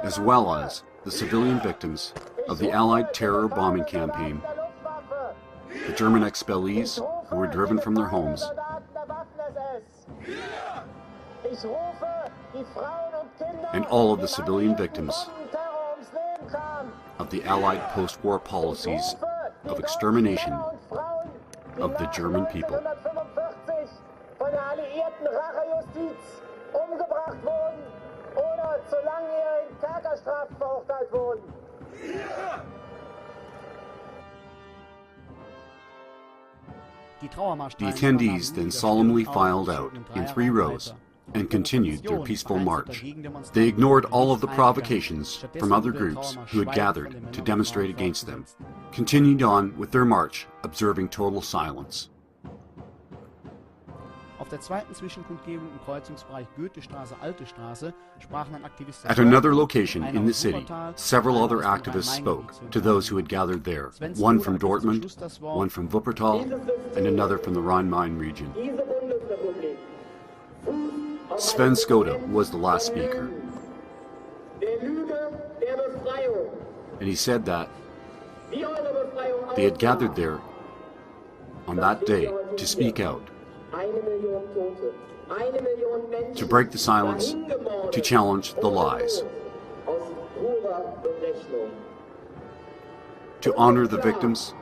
as well as the civilian victims of the Allied terror bombing campaign, the German expellees who were driven from their homes, and all of the civilian victims of the Allied post-war policies of extermination of the German people. The attendees then solemnly filed out in 3 rows and continued their peaceful march. They ignored all of the provocations from other groups who had gathered to demonstrate against them, continued on with their march, observing total silence. At another location in the city, several other activists spoke to those who had gathered there, one from Dortmund, one from Wuppertal, and another from the Rhine-Main region. Sven Skoda was the last speaker, and he said that they had gathered there on that day to speak out, to break the silence, to challenge the lies, to honor the victims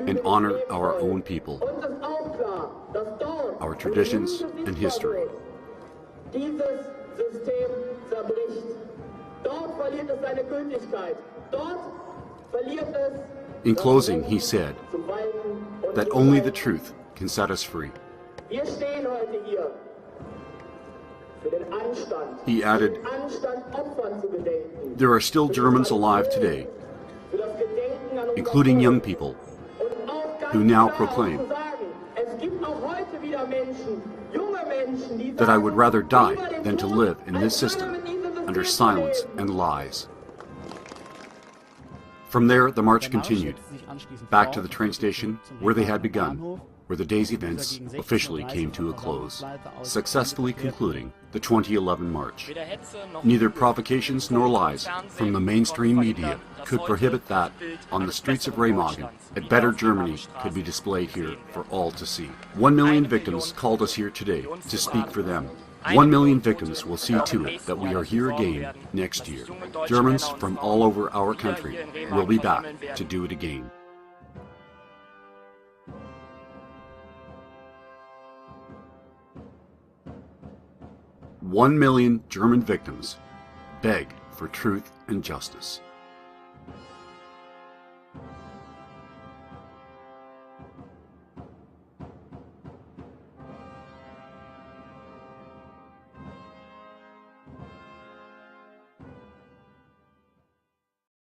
and honor our own people, our traditions and history. In closing, he said that only the truth can set us free. He added, there are still Germans alive today, including young people, who now proclaim that I would rather die than to live in this system under silence and lies. From there, the march continued, back to the train station where they had begun, where the day's events officially came to a close, successfully concluding the 2011 march. Neither provocations nor lies from the mainstream media could prohibit that on the streets of Remagen, a better Germany could be displayed here for all to see. 1 million victims called us here today to speak for them. 1 million victims will see to it that we are here again next year. Germans from all over our country will be back to do it again. "1 million German victims beg for truth and justice."